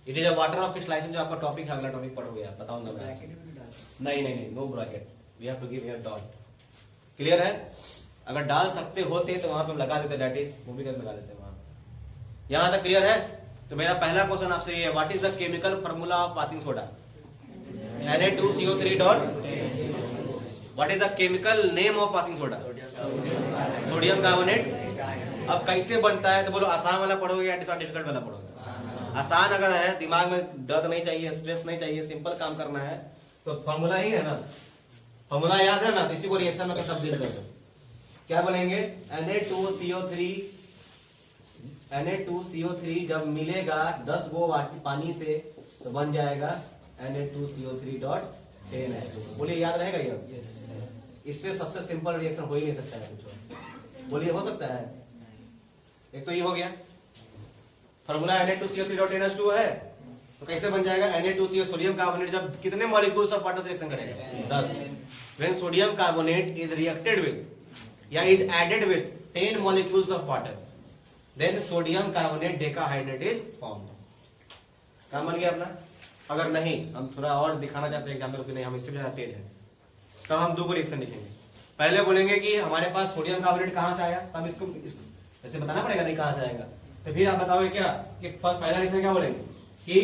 It is a water of crystallization, जो आपका टॉपिक है, अगला टॉपिक पढ़ोगे आप, बताऊंगा मैं। ब्रैकेट में भी डाल सकते नहीं, no bracket, we have to give here dot. Clear है? अगर डाल सकते होते तो वहां पे हम लगा देते, दैट इज वो भी कर लगा देते वहां। यहां तक क्लियर है? तो मेरा पहला क्वेश्चन आपसे ये है, what is the chemical formula of washing soda? Na2CO3 dot. What is the chemical name of washing soda? Sodium carbonate. अब कैसे बनता है तो बोलो, आसान वाला पढ़ोगे या डिफिकल्ट वाला पढ़ोगे? आसान अगर है, दिमाग में दर्द नहीं चाहिए, स्ट्रेस नहीं चाहिए, सिंपल काम करना है, तो फॉर्मूला ही है ना, फॉर्मूला याद है ना, इसी को रिएक्शन में तब्दील कर दो। क्या बोलेंगे, Na2CO3 जब मिलेगा 10 गो पानी से तो बन जाएगा Na2CO3 डॉट 10H2। बोलिए याद रहेगा ये? इससे सबसे सिंपल रिएक्शन हो ही नहीं सकता है कुछ। बोलिए हो सकता है? एक तो ये हो गया फॉर्मूला, Na2CO3 डॉट 10H2 है, तो कैसे बन जाएगा, Na2CO सोडियम कार्बोनेट जब कितने मॉलिक्यूल्स ऑफ वाटर से रिएक्शन करेगा, 10। When sodium carbonate is reacted with या is added with 10 molecules of water, then sodium carbonate decahydrate is formed. काम बन गया अपना। अगर नहीं, हम थोड़ा और दिखाना चाहते हैं एग्जाम्पल कि नहीं हम इससे भी ज्यादा तेज हैं, तब हम दो रिएक्शन लिखेंगे। पहले बोलेंगे कि हमारे पास सोडियम कार्बोनेट कहां से आया, तब इसको ऐसे बताना पड़ेगा नहीं कहां से आएगा। तो फिर आप बताओगे क्या कि पहला रिएक्शन क्या बोलेंगे कि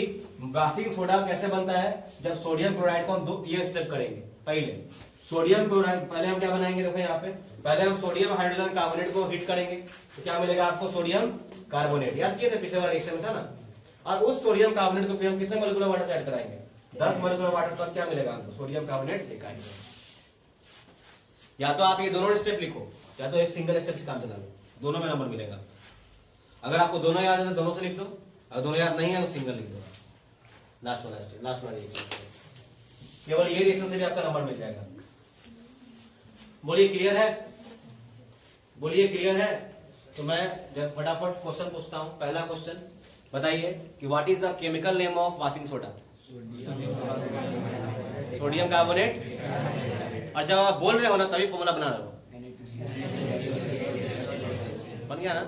वाशिंग सोडा कैसे बनता है, जब सोडियम क्लोराइड को हम ये स्टेप करेंगे। पहले सोडियम क्लोराइड, पहले हम क्या बनाएंगे, देखो यहाँ पे पहले हम सोडियम हाइड्रोजन कार्बोनेट को हीट करेंगे, तो क्या मिलेगा आपको, सोडियम कार्बोनेट। याद किए थे पिछले वाला रिएक्शन में था ना। और उस सोडियम कार्बोनेट को फिर हम कितने मोलिकुलर वाटर से ऐड कराएंगे, 10 मोलिकुलर वाटर, तब क्या मिलेगा हमको, सोडियम कार्बोनेट डेकाहाइड्रेट। या तो आप ये दोनों स्टेप लिखो, या तो एक सिंगल स्टेप से काम चला लो, दोनों में नंबर मिलेगा। अगर आपको दोनों याद है तो दोनों से लिख दो, अगर दोनों याद नहीं है तो सिंगल लिख दो। लास्ट वाला स्टेप, लास्ट वाला रिएक्शन, केवल ये रिएक्शन से भी आपका नंबर मिल जाएगा। बोलिए क्लियर है? बोलिए क्लियर है? तो मैं जब फटाफट क्वेश्चन पूछता हूं। पहला क्वेश्चन बताइए कि what is the chemical name of washing soda? Sodium carbonate. और जब आप बोल रहे हो ना तभी फॉर्मूला बना रहे हो, बन गया ना।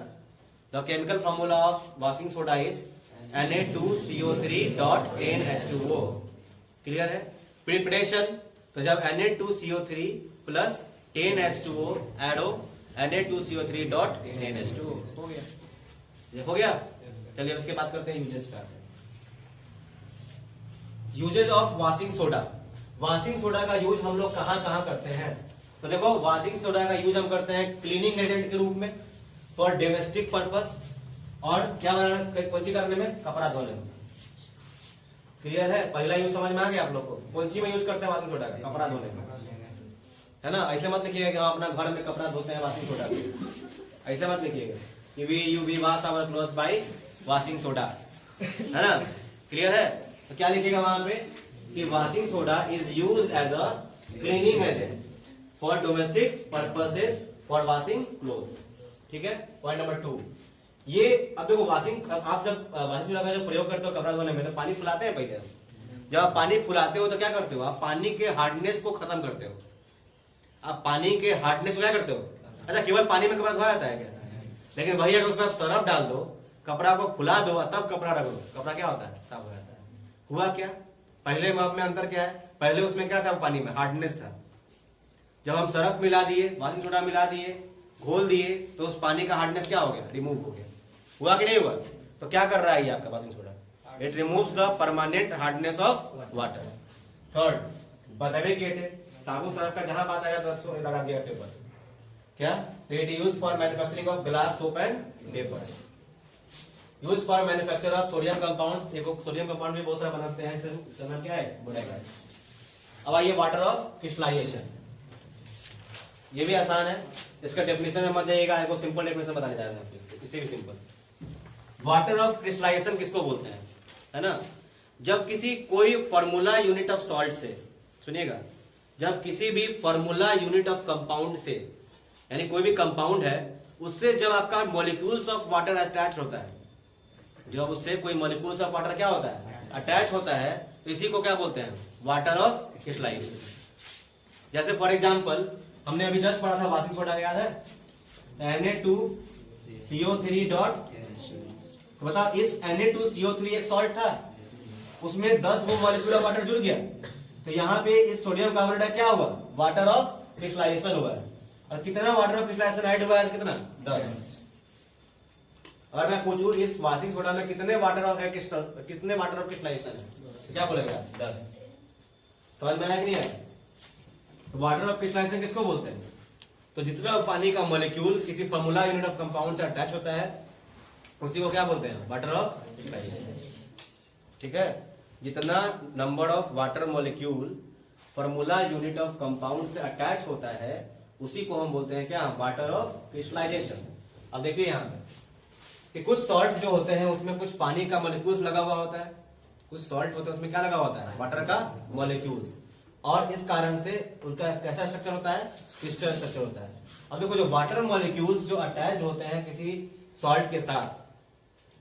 The chemical formula of washing soda is Na2CO3 dot 10H2O। Clear है? प्रिपरेशन, तो जब Na2CO3 प्लस 10H2O ऐड हो, Na2CO3 डॉट 10H2O हो गया। ये हो गया। चलिए अब इसके बात करते हैं यूजेस का। Uses of washing soda. Washing soda का यूज हम लोग कहां कहां करते हैं, तो देखो वाशिंग सोडा का यूज हम करते हैं क्लीनिंग एजेंट के रूप में, फॉर डोमेस्टिक पर्पस, और क्या कौन सी करने में, कपड़ा धोने में। क्लियर है? पहला यूज समझ में आ गया आप लोग को। कौन सी में यूज करते हैं वाशिंग सोडा का, कपड़ा धोने में, है ना। ऐसे मत लिखिएगा कि हम अपना घर में कपड़ा धोते हैं वाशिंग सोडा से, ऐसे मत लिखिएगा कि we wash our cloth by washing soda, है ना। क्लियर है? तो क्या लिखिएगा वहां पे कि washing soda is use as a cleaning agent for domestic purposes for washing cloth. ठीक है, पॉइंट नंबर 2 ये। अब देखो वाशिंग, आप जब वाशिंग सोडा का जब प्रयोग करते हो कपड़ा धोने में, तो पानी फुलाते हैं पहले। जब आप पानी फुलाते हो तो क्या करते हो, आप पानी के हार्डनेस को खत्म करते हो। आप पानी के हार्डनेस को क्या करते हो, अच्छा केवल पानी में कपड़ा धोया जाता है क्या? लेकिन वही अगर उसमें आप सरफ डाल दो, कपड़ा को फुला दो, तब कपड़ा रख दो, कपड़ा क्या होता है, साफ हो जाता है। हुआ क्या, पहले में अंतर क्या है, पहले उसमें क्या था, पानी में हार्डनेस था। जब हम सरफ मिला दिए, वाशिंग सोडा मिला दिए, घोल दिए, तो उस पानी का हार्डनेस क्या हो गया, रिमूव हो गया। हुआ कि नहीं हुआ? तो क्या कर रहा है ये आपका washing soda, it removes the permanent hardness of water. Third बतावे किए थे, साबुन सरफ का जहां बात आया तो लगा दिया पेपर, क्या, it use for manufacturing of glass, soap and paper. Use for manufacture of sodium compound, देखो सोडियम कंपाउंड भी बहुत सारा बनाते हैं, चना क्या है, बोलेगा। अब आइए वाटर ऑफ क्रिस्टलाइजेशन, ये भी आसान है, इसका डेफिनेशन में मत जाइएगा, आपको सिंपल डेफिनेशन बताने जा रहे हैं, इससे भी सिंपल। वाटर ऑफ क्रिस्टलाइजेशन किसको बोलते हैं, है ना, जब किसी कोई फॉर्मूला यूनिट ऑफ सॉल्ट से, सुनिएगा, जब किसी भी फॉर्मूला यूनिट ऑफ कंपाउंड से, यानी कोई भी कंपाउंड है, उससे जब आपका मॉलिक्यूल्स ऑफ वाटर अटैच होता है, जब उससे कोई मॉलिक्यूल्स ऑफ वाटर क्या होता है, अटैच होता है, तो इसी को क्या बोलते हैं, वाटर ऑफ क्रिस्टलाइजेशन। जैसे फॉर एग्जांपल हमने अभी जस्ट पढ़ा था वाशिंग सोडा, याद है, Na2CO3 डॉट, तो बताओ इस Na2CO3 एक सॉल्ट था, उसमें 10 वो मॉलिक्यूल ऑफ वाटर जुड़ गया, तो यहाँ पे इस सोडियम कार्बोनेट क्या हुआ, वाटर ऑफ क्रिस्टलाइजेशन हुआ है। और कितना वाटर ऑफ क्रिस्टलाइजेशन ऐड हुआ है, कितना, 10। अगर मैं पूछूं इस वाशिंग सोडा में कितने वाटर ऑफ कितने वाटर ऑफ क्रिस्टलाइजेशन है, क्या बोलेगा, 10। समझ में आया कि नहीं आया? तो वाटर ऑफ क्रिस्टलाइजेशन किसको बोलते हैं, तो जितना पानी का मॉलिक्यूल किसी फॉर्मूला यूनिट ऑफ कंपाउंड से अटैच होता है उसी को क्या बोलते हैं, वाटर ऑफ क्रिस्टलाइजेशन। ठीक है, जितना number of water molecule formula unit of compound से अटैच होता है उसी को हम बोलते हैं क्या, वाटर ऑफ क्रिस्टलाइजेशन। अब देखिए यहाँ पे कि कुछ सॉल्ट जो होते हैं उसमें कुछ पानी का मॉलिक्यूल्स लगा हुआ होता है, कुछ सॉल्ट होता है उसमें क्या लगा होता है, वाटर का मॉलिक्यूल्स, और इस कारण से उनका कैसा स्ट्रक्चर होता है, क्रिस्टल स्ट्रक्चर होता है। अब देखो जो वाटर मॉलिक्यूल्स जो अटैच होते हैं किसी सॉल्ट के साथ,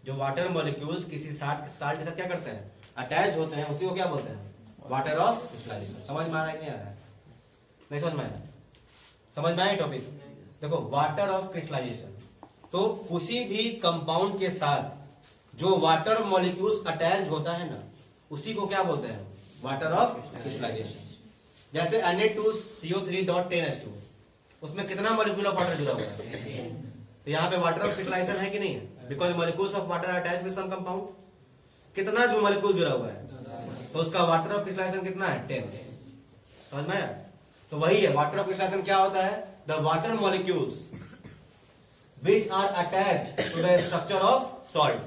जो वाटर मॉलिक्यूल्स किसी साल्ट के साथ क्या करते हैं, अटैच होते हैं, उसी को क्या बोलते हैं, वाटर ऑफ क्रिस्टलाइजेशन। समझ में आ रहा है कि नहीं आ रहा है, नहीं समझ में आया, समझ में आया टॉपिक। देखो वाटर ऑफ क्रिस्टलाइजेशन, तो किसी भी कंपाउंड के साथ जो वाटर मॉलिक्यूल्स अटैच होता है ना उसी को क्या बोलते हैं, वाटर ऑफ क्रिस्टलाइजेशन। जैसे Na2CO3 डॉट 10H2, उसमें कितना मॉलिक्यूल ऑफ वाटर जुड़ा हुआ है, तो यहाँ पे वाटर ऑफ क्रिस्टलाइजेशन है कि नहीं है, because molecules of water attach with some compound, कितना जो मॉलिक्यूल जुड़ा हुआ है, तो उसका वाटर ऑफ क्रिस्टलाइजेशन कितना है, 10। समझ में आया? तो वही है वाटर ऑफ क्रिस्टलाइजेशन क्या होता है, the water molecules which are attached to the structure of salt,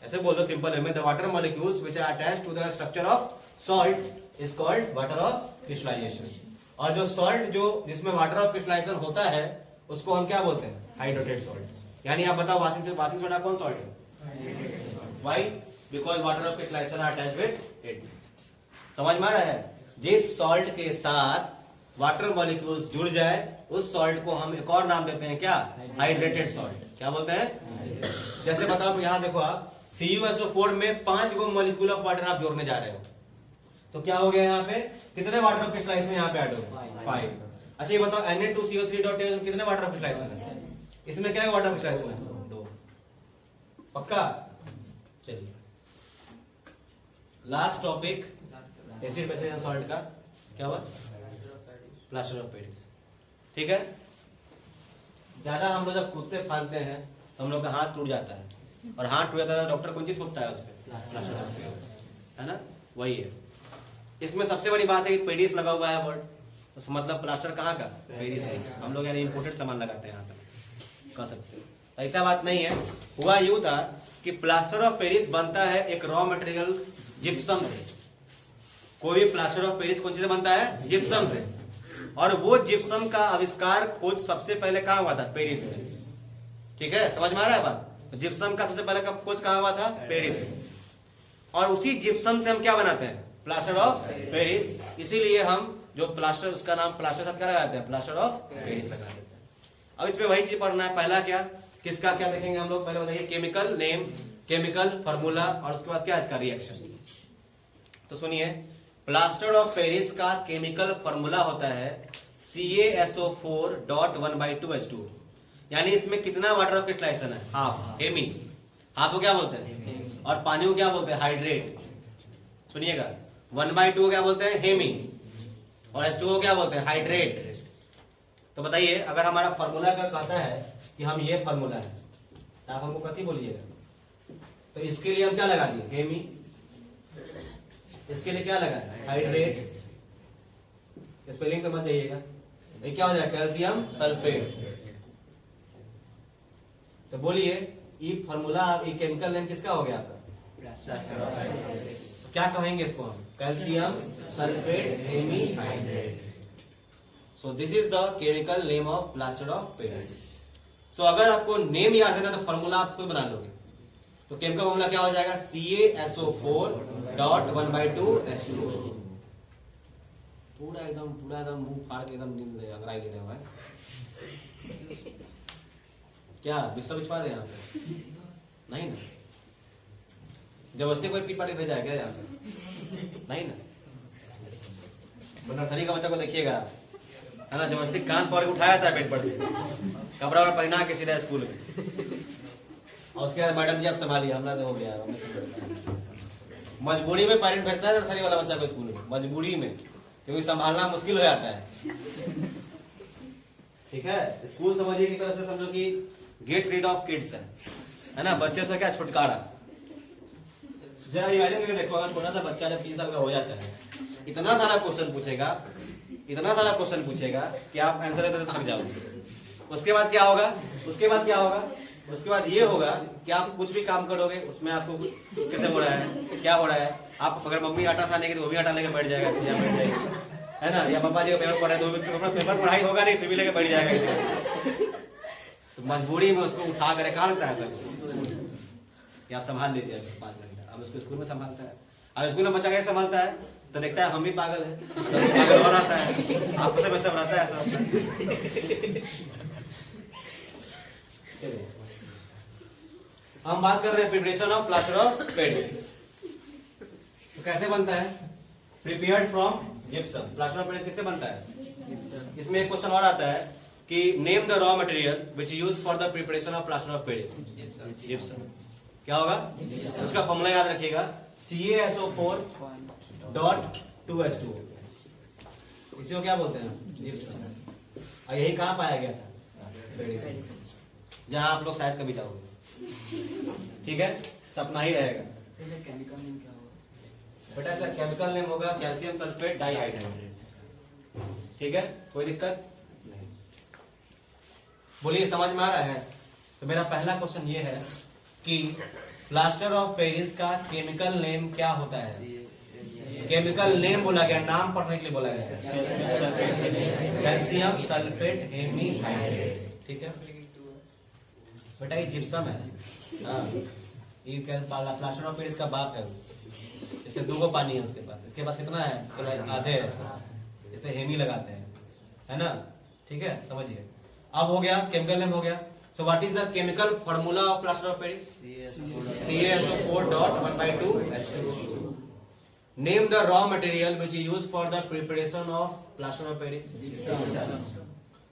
ऐसे बोल दो सिंपल में, the water molecules which are attached to the structure of salt is called water of crystallization। और जो salt जो जिसमें water of crystallization होता है उसको हम क्या बोलते हैं, हाइड्रेटेड सॉल्ट। यानी आप बताओ वाशिंग सोडा कौन सॉल्ट है, why, because water of crystallization are attached with it। समझ में आ रहा है? जिस सॉल्ट के साथ वाटर मॉलिक्यूल्स जुड़ जाए उस सॉल्ट को हम एक और नाम देते हैं क्या, हाइड्रेटेड सॉल्ट। क्या बोलते हैं, जैसे बताओ यहाँ देखो आप CuSO4 में 5 गो मॉलिक्यूल ऑफ वाटर आप जोड़ने जा रहे हो, तो क्या हो गया यहाँ पे, कितने वाटर ऑफ क्रिस्टलाइजेशन यहाँ पे ऐड हो गए, 5। अच्छा ये बताओ Na2CO3 डॉट 10 कितने वाटर ऑफ क्रिस्टलाइजेशन है, इसमें क्या वाटर ऑफ क्रिस्टलाइजेशन है, 2। पक्का? चलिए last topic acid basis and salt का क्या हुआ, प्लास्टर ऑफ पेरिस। ठीक है, ज्यादा हम लोग जब कूदते फानते हैं तो हम लोग का हाथ टूट जाता है, और हाथ टूट जाता है डॉक्टर कौन चीज थोपता है उस पर, है ना, वही है। इसमें सबसे बड़ी बात है कि पेरिस लगा हुआ है वर्ड, तो मतलब प्लास्टर कहाँ का, पेरिस है। हम लोग यानी इंपोर्टेड सामान लगाते हैं यहाँ पर, कह सकते हैं। ऐसा बात नहीं है, हुआ यूं था कि प्लास्टर ऑफ पेरिस बनता है एक रॉ मटेरियल जिप्सम से। कोई भी प्लास्टर ऑफ पेरिस कौन से बनता है, जिप्सम से, और वो जिप्सम का आविष्कार खोज सबसे पहले कहाँ हुआ था, पेरिस में। ठीक है, समझ में आ रहा है बात, तो जिप्सम का सबसे पहले का खोज कहाँ हुआ था, पेरिस में, और उसी जिप्सम से हम क्या बनाते हैं, प्लास्टर ऑफ पेरिस। इसीलिए हम जो प्लास्टर, उसका नाम प्लास्टर साथ क्या लगाते हैं, प्लास्टर ऑफ पेरिस लगा देते हैं। अब इसमें वही चीज पढ़ना है, पहला क्या, किसका क्या देखेंगे हम लोग, पहले बताइए केमिकल नेम, केमिकल फॉर्मूला, और उसके बाद क्या इसका रिएक्शन। तो सुनिए, प्लास्टर ऑफ पेरिस का केमिकल फॉर्मूला होता है CaSO4 डॉट 1/2H2। यानी इसमें कितना वाटर ऑफ क्रिस्टलाइजेशन है, हाफ, हेमी। हाफ को क्या बोलते हैं, और पानी को क्या बोलते हैं, हाइड्रेट। सुनिएगा, 1/2 को क्या बोलते हैं, हेमी, और H2 को क्या बोलते हैं, हाइड्रेट। तो बताइए अगर हमारा फॉर्मूला का कहता है कि हम ये फॉर्मूला है, तो आप हमको कथी बोलिएगा, तो इसके लिए हम क्या लगा दिए, हेमी, इसके लिए क्या लगा, हाइड्रेट। स्पेलिंग पे मत जाइएगा, ये क्या हो जाएगा, कैल्शियम सल्फेट। तो बोलिए ये फॉर्मूला, ये केमिकल नेम किसका हो गया आपका, तो क्या कहेंगे इसको हम, calcium sulphate hemi hydrate. So this is the chemical name of plaster of Paris. सो अगर आपको नेम याद है ना तो फॉर्मूला आप खुद बना लोगे। तो केमिकल फॉर्मूला क्या हो जाएगा, CaSO4 डॉट 1/2H2। पूरा एकदम मुंह फाड़ के एकदम नींद अगराई ले रहे हो क्या, बिस्तर बिछवा दे यहाँ पे, नहीं ना, जबरदस्ती कोई पीट पाट के भेजा है क्या यहाँ पे? नहीं ना। तो नर्सरी का बच्चा को देखिएगा, है ना, जबरदस्ती कान पकड़ के उठाया था बेड पर से, कपड़ा वपड़ा पहना के सीधा स्कूल में, और उसके बाद मैडम जी आप संभालिए, हमला से हो गया। मजबूरी में पेरेंट भेजता है नर्सरी वाला बच्चा को स्कूल में, मजबूरी में, क्योंकि संभालना मुश्किल हो जाता है। ठीक है, स्कूल समझिए की तरह से समझो कि गेट रीड ऑफ किड्स है ना, बच्चे से क्या छुटकारा। जरा इमेजिन करके देखो, अगर छोटा सा बच्चा जब 3 साल का हो जाता है, इतना सारा क्वेश्चन पूछेगा, इतना सारा क्वेश्चन पूछेगा कि आप आंसर देते थक जाओगे। उसके बाद क्या होगा, उसके बाद क्या होगा, उसके बाद ये होगा कि आप कुछ भी काम करोगे उसमें आपको कैसे हो रहा है, क्या हो रहा है। आप अगर मम्मी आटा सानेगी तो वो भी आटा लेके बैठ जाएगा, बैठ जाएगी, है ना, या पापा जी का पेपर पढ़े तो पेपर पढ़ाई होगा नहीं, फिर भी लेके बैठ जाएगा। तो मजबूरी में उसको उठा कर कहा लगता है सर, आप संभाल लीजिए 5 घंटा। अब उसको स्कूल में संभालता है, अब स्कूल में बच्चा कैसे संभालता है, तो देखता है हम भी पागल है, पागल हो रहा है, आपको सब ऐसा रहता है सब। हम बात कर रहे हैं preparation of plaster of Paris. तो कैसे बनता है, prepared from gypsum. Plaster of Paris किससे बनता है? इसमें एक क्वेश्चन और आता है कि name the raw material which use for the preparation of plaster of Paris. Gypsum. क्या होगा, उसका फॉर्मूला याद रखिएगा, CaSO4 डॉट 2H2O। इसी को क्या बोलते हैं, जिप्सम। और यही कहाँ पाया गया था, पेरिस, जहां आप लोग शायद कभी जाओगे। ठीक है, सपना ही रहेगा। केमिकल नेम क्या होगा बेटा, इसका केमिकल नेम होगा कैल्शियम सल्फेट डाइहाइड्रेट। ठीक है, कोई दिक्कत नहीं। बोलिए समझ में आ रहा है? तो मेरा पहला क्वेश्चन ये है कि प्लास्टर ऑफ पेरिस का केमिकल नेम क्या होता है? केमिकल नेम बोला गया, नाम पढ़ने के लिए बोला गया, कैल्शियम सल्फेट हेमीहाइड्रेट। ठीक है बेटा, ये जिप्सम है। हाँ, ये प्लास्टर ऑफ पेरिस का बाप है। इससे 2 पानी है उसके पास, इसके पास कितना है, तो आधे है, इसमें हेमी लगाते हैं, है ना। ठीक है, समझिए। अब हो गया, केमिकल नेम हो गया। So what is the chemical formula of plaster of Paris? CaSO4 dot 1/2H2O। Name the raw material which is used for the preparation of plaster of Paris.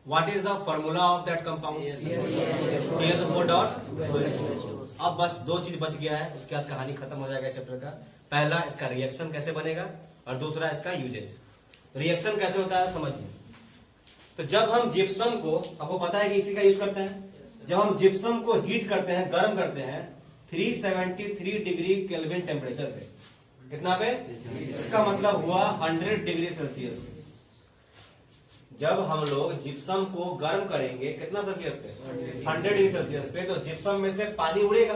What is the formula of that compound? CaSO4 dot. अब बस 2 चीज बच गया है, उसके बाद कहानी खत्म हो जाएगा चैप्टर का। पहला, इसका रिएक्शन कैसे बनेगा, और दूसरा इसका यूजेज। रिएक्शन कैसे होता है समझिए। तो जब हम जिप्सम को, आपको पता है कि इसी का यूज करते हैं, जब हम जिप्सम को हीट करते हैं, गर्म करते हैं 373 डिग्री केल्विन टेम्परेचर पे। कितना पे? इसका मतलब हुआ 100 डिग्री सेल्सियस पे। जब हम लोग जिप्सम को गर्म करेंगे कितना सेल्सियस पे? 100 डिग्री सेल्सियस पे। तो जिप्सम में से पानी उड़ेगा।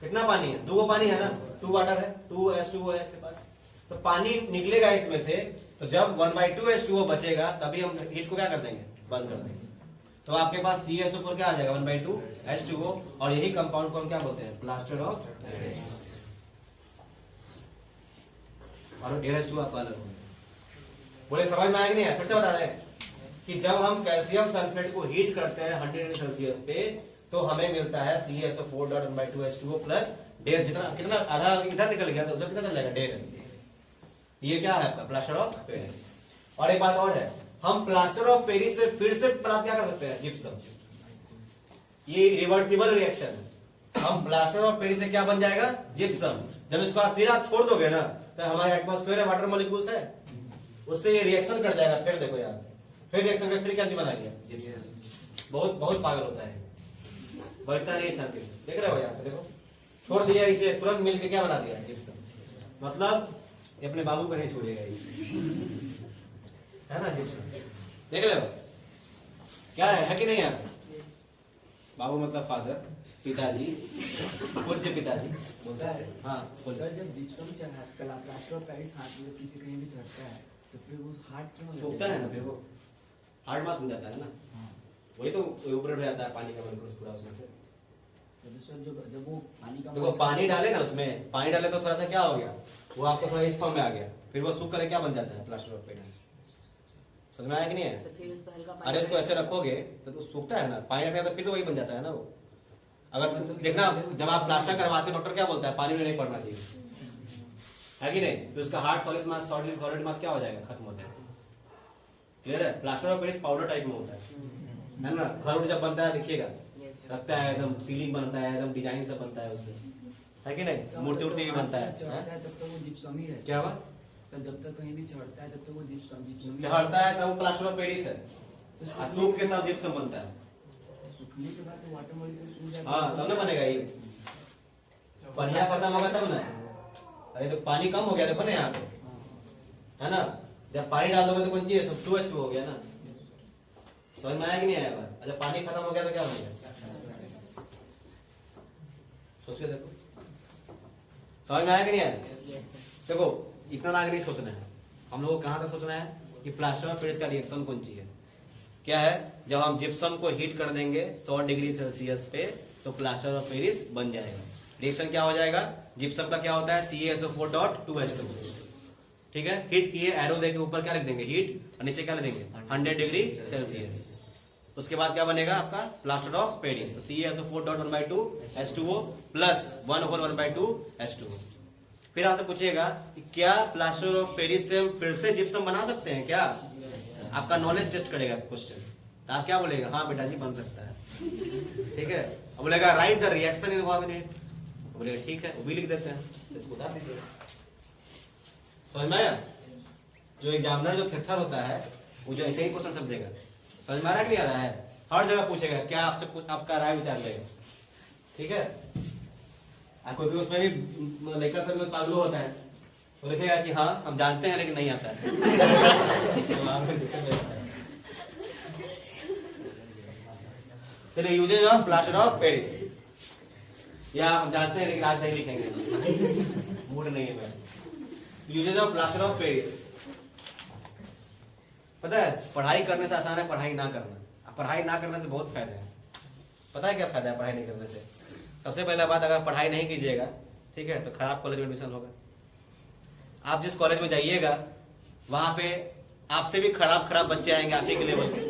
कितना पानी है? 2 पानी है ना, 2 वाटर है, 2H2O है इसके पास। तो पानी निकलेगा इसमें से। तो जब 1/2H2O बचेगा तभी हम हीट को क्या कर देंगे, बंद कर देंगे। तो आपके पास CaSO4 क्या आ जाएगा, 1/2H2O। और यही कंपाउंड को हम क्या बोलते हैं, प्लास्टर ऑफ पेरिस। और H2O आपका अलग होगा। बोले समझ में आया कि नहीं है? फिर से बता दें कि जब हम कैल्शियम सल्फेट को हीट करते हैं 100 डिग्री सेल्सियस पे, तो हमें मिलता है CaSO4 dot 1/2H2O plus der. जितना कितना आधा इधर निकल गया तो उधर कितना चलेगा, डेर। ये क्या है आपका प्लास्टर ऑफ पेरिस। और एक बात और है, हम प्लास्टर ऑफ पेरिस से फिर से प्राप्त क्या कर सकते हैं, जिप्सम। ये रिवर्सिबल रिएक्शन है। हम प्लास्टर ऑफ पेरिस से क्या बन जाएगा, जिप्सम। जब इसको आप फिर आप छोड़ दोगे ना, तो हमारे एटमॉस्फेयर है, वाटर मॉलिक्यूल्स है, उससे ये रिएक्शन कर जाएगा। फिर देखो यार, फिर रिएक्शन कर, फिर क्या बना लिया, बहुत बहुत पागल होता है, बढ़ता नहीं छाती। देख रहे हो यहाँ पे, देखो छोड़ दिया इसे, तुरंत मिलके क्या बना दिया, जिप्सम। मतलब ये अपने बाबू को नहीं छोड़ेगा, है ना जिप्सम। देख रहे हो क्या है कि नहीं यार। बाबू मतलब फादर, पिताजी, पूज्य पिताजी बोलता है। हाँ सर, जब जिप्सम प्लास्टर ऑफ पेरिस हाथ में किसी कहीं भी चढ़ता है तो फिर वो हार्ड क्यों हो सूखता है ना, फिर वो हार्ड मास बन जाता है ना। वही तो ऊपर उठ जाता है पानी का मॉलिक्यूल्स पूरा उसमें से। तो सर जब वो पानी का देखो पानी डाले ना, उसमें पानी डाले तो थोड़ा सा क्या हो गया, वो आपको थोड़ा इस फॉर्म में आ गया, फिर वो सूख कर क्या बन जाता है, प्लास्टर ऑफ पेरिस। समझ में आया कि नहीं है? अरे उसको ऐसे रखोगे तो सूखता है ना, पानी रखने तो फिर तो वही बन जाता है ना वो। अगर देखना, जब आप प्लास्टर करवाते हो डॉक्टर क्या बोलता है, पानी में नहीं पड़ना चाहिए, है कि नहीं? तो उसका हार्ड सॉलिड मास, सॉलिड मास क्या हो जाएगा, खत्म हो जाएगा। क्लियर है? Plaster of Paris powder type में होता है ना। घर जब बनता है देखिएगा, रखता है एकदम, सीलिंग बनता है एकदम, डिजाइन से बनता है उससे, है कि नहीं? मूर्ति उर्ति भी बनता है। चढ़ता है तब तक वो जिप्सम ही है। क्या हुआ? तो जब तक कहीं भी चढ़ता है तब तक वो जिप्सम चढ़ता है तब वो प्लास्टर ऑफ पेरिस है, और सूख के तब जिप्सम बनता है। सूखने के बाद तो वाटर मॉलिक्यूल सूख जाता है। हाँ, तब ना बनेगा ये, बढ़िया खत्म होगा तब ना। अरे तो पानी कम हो गया, देखो ना यहाँ पे, है ना? जब पानी डाल दोगे तो कौन चीज, सब 2H2 हो गया ना। समझ में आया कि नहीं आया बात? जब पानी खत्म हो गया तो क्या हो गया? सोच के देखो, समझ में आया कि नहीं आया? देखो, इतना आगे नहीं सोचना है हम लोगों को। कहां तक सोचना है कि प्लास्टर ऑफ पेरिस का रिएक्शन कौन सी है, क्या है? जब हम जिप्सम को हीट कर देंगे 100 डिग्री सेल्सियस पे, तो प्लास्टर ऑफ पेरिस बन जाएगा। रिएक्शन क्या हो जाएगा? जिप्सम का क्या होता है, CaSO4.2H2। ठीक है, हीट किए, एरो देके ऊपर क्या लिख देंगे, हीट, और नीचे क्या लिख देंगे, 100 डिग्री सेल्सियस। उसके बाद क्या बनेगा आपका प्लास्टर ऑफ पेरिस। तो CaSO4.1/2H2O प्लस 1/1/2H2O। फिर आपसे पूछेगा कि क्या प्लास्टर ऑफ पेरिस से हम फिर से जिप्सम बना सकते हैं क्या? आपका नॉलेज टेस्ट करेगा क्वेश्चन। तो आप क्या बोलेगा, हाँ बेटा जी बन सकता है। ठीक है, अब बोलेगा right the reaction in 1 minute, बोलेगा ठीक है, वो भी लिख देते हैं, इसको बता दीजिए। समझ में आया? जो एग्जामिनर जो थेथर होता है वो जो ऐसे ही क्वेश्चन समझेगा। समझ में आ रहा है कि नहीं आ रहा है? हर जगह पूछेगा, क्या आपसे कुछ आपका राय विचार लेगा। ठीक है, क्योंकि उसमें भी लेकर सभी पागलो होता है, वो लिखेगा कि हाँ हम जानते हैं लेकिन नहीं आता है। चलिए, usages of plaster of Paris, या हम जानते हैं लेकिन आज नहीं लिखेंगे, मूड नहीं है मेरा। Usages of plaster of Paris, पता है पढ़ाई करने से आसान है पढ़ाई ना करना। पढ़ाई ना करने से बहुत फायदे हैं। पता है क्या फायदा है पढ़ाई नहीं करने से? सबसे पहला बात, अगर पढ़ाई नहीं कीजिएगा, ठीक है, तो खराब कॉलेज में एडमिशन होगा। आप जिस कॉलेज में जाइएगा वहां पे आपसे भी खराब बच्चे आएंगे आपके लेवल के।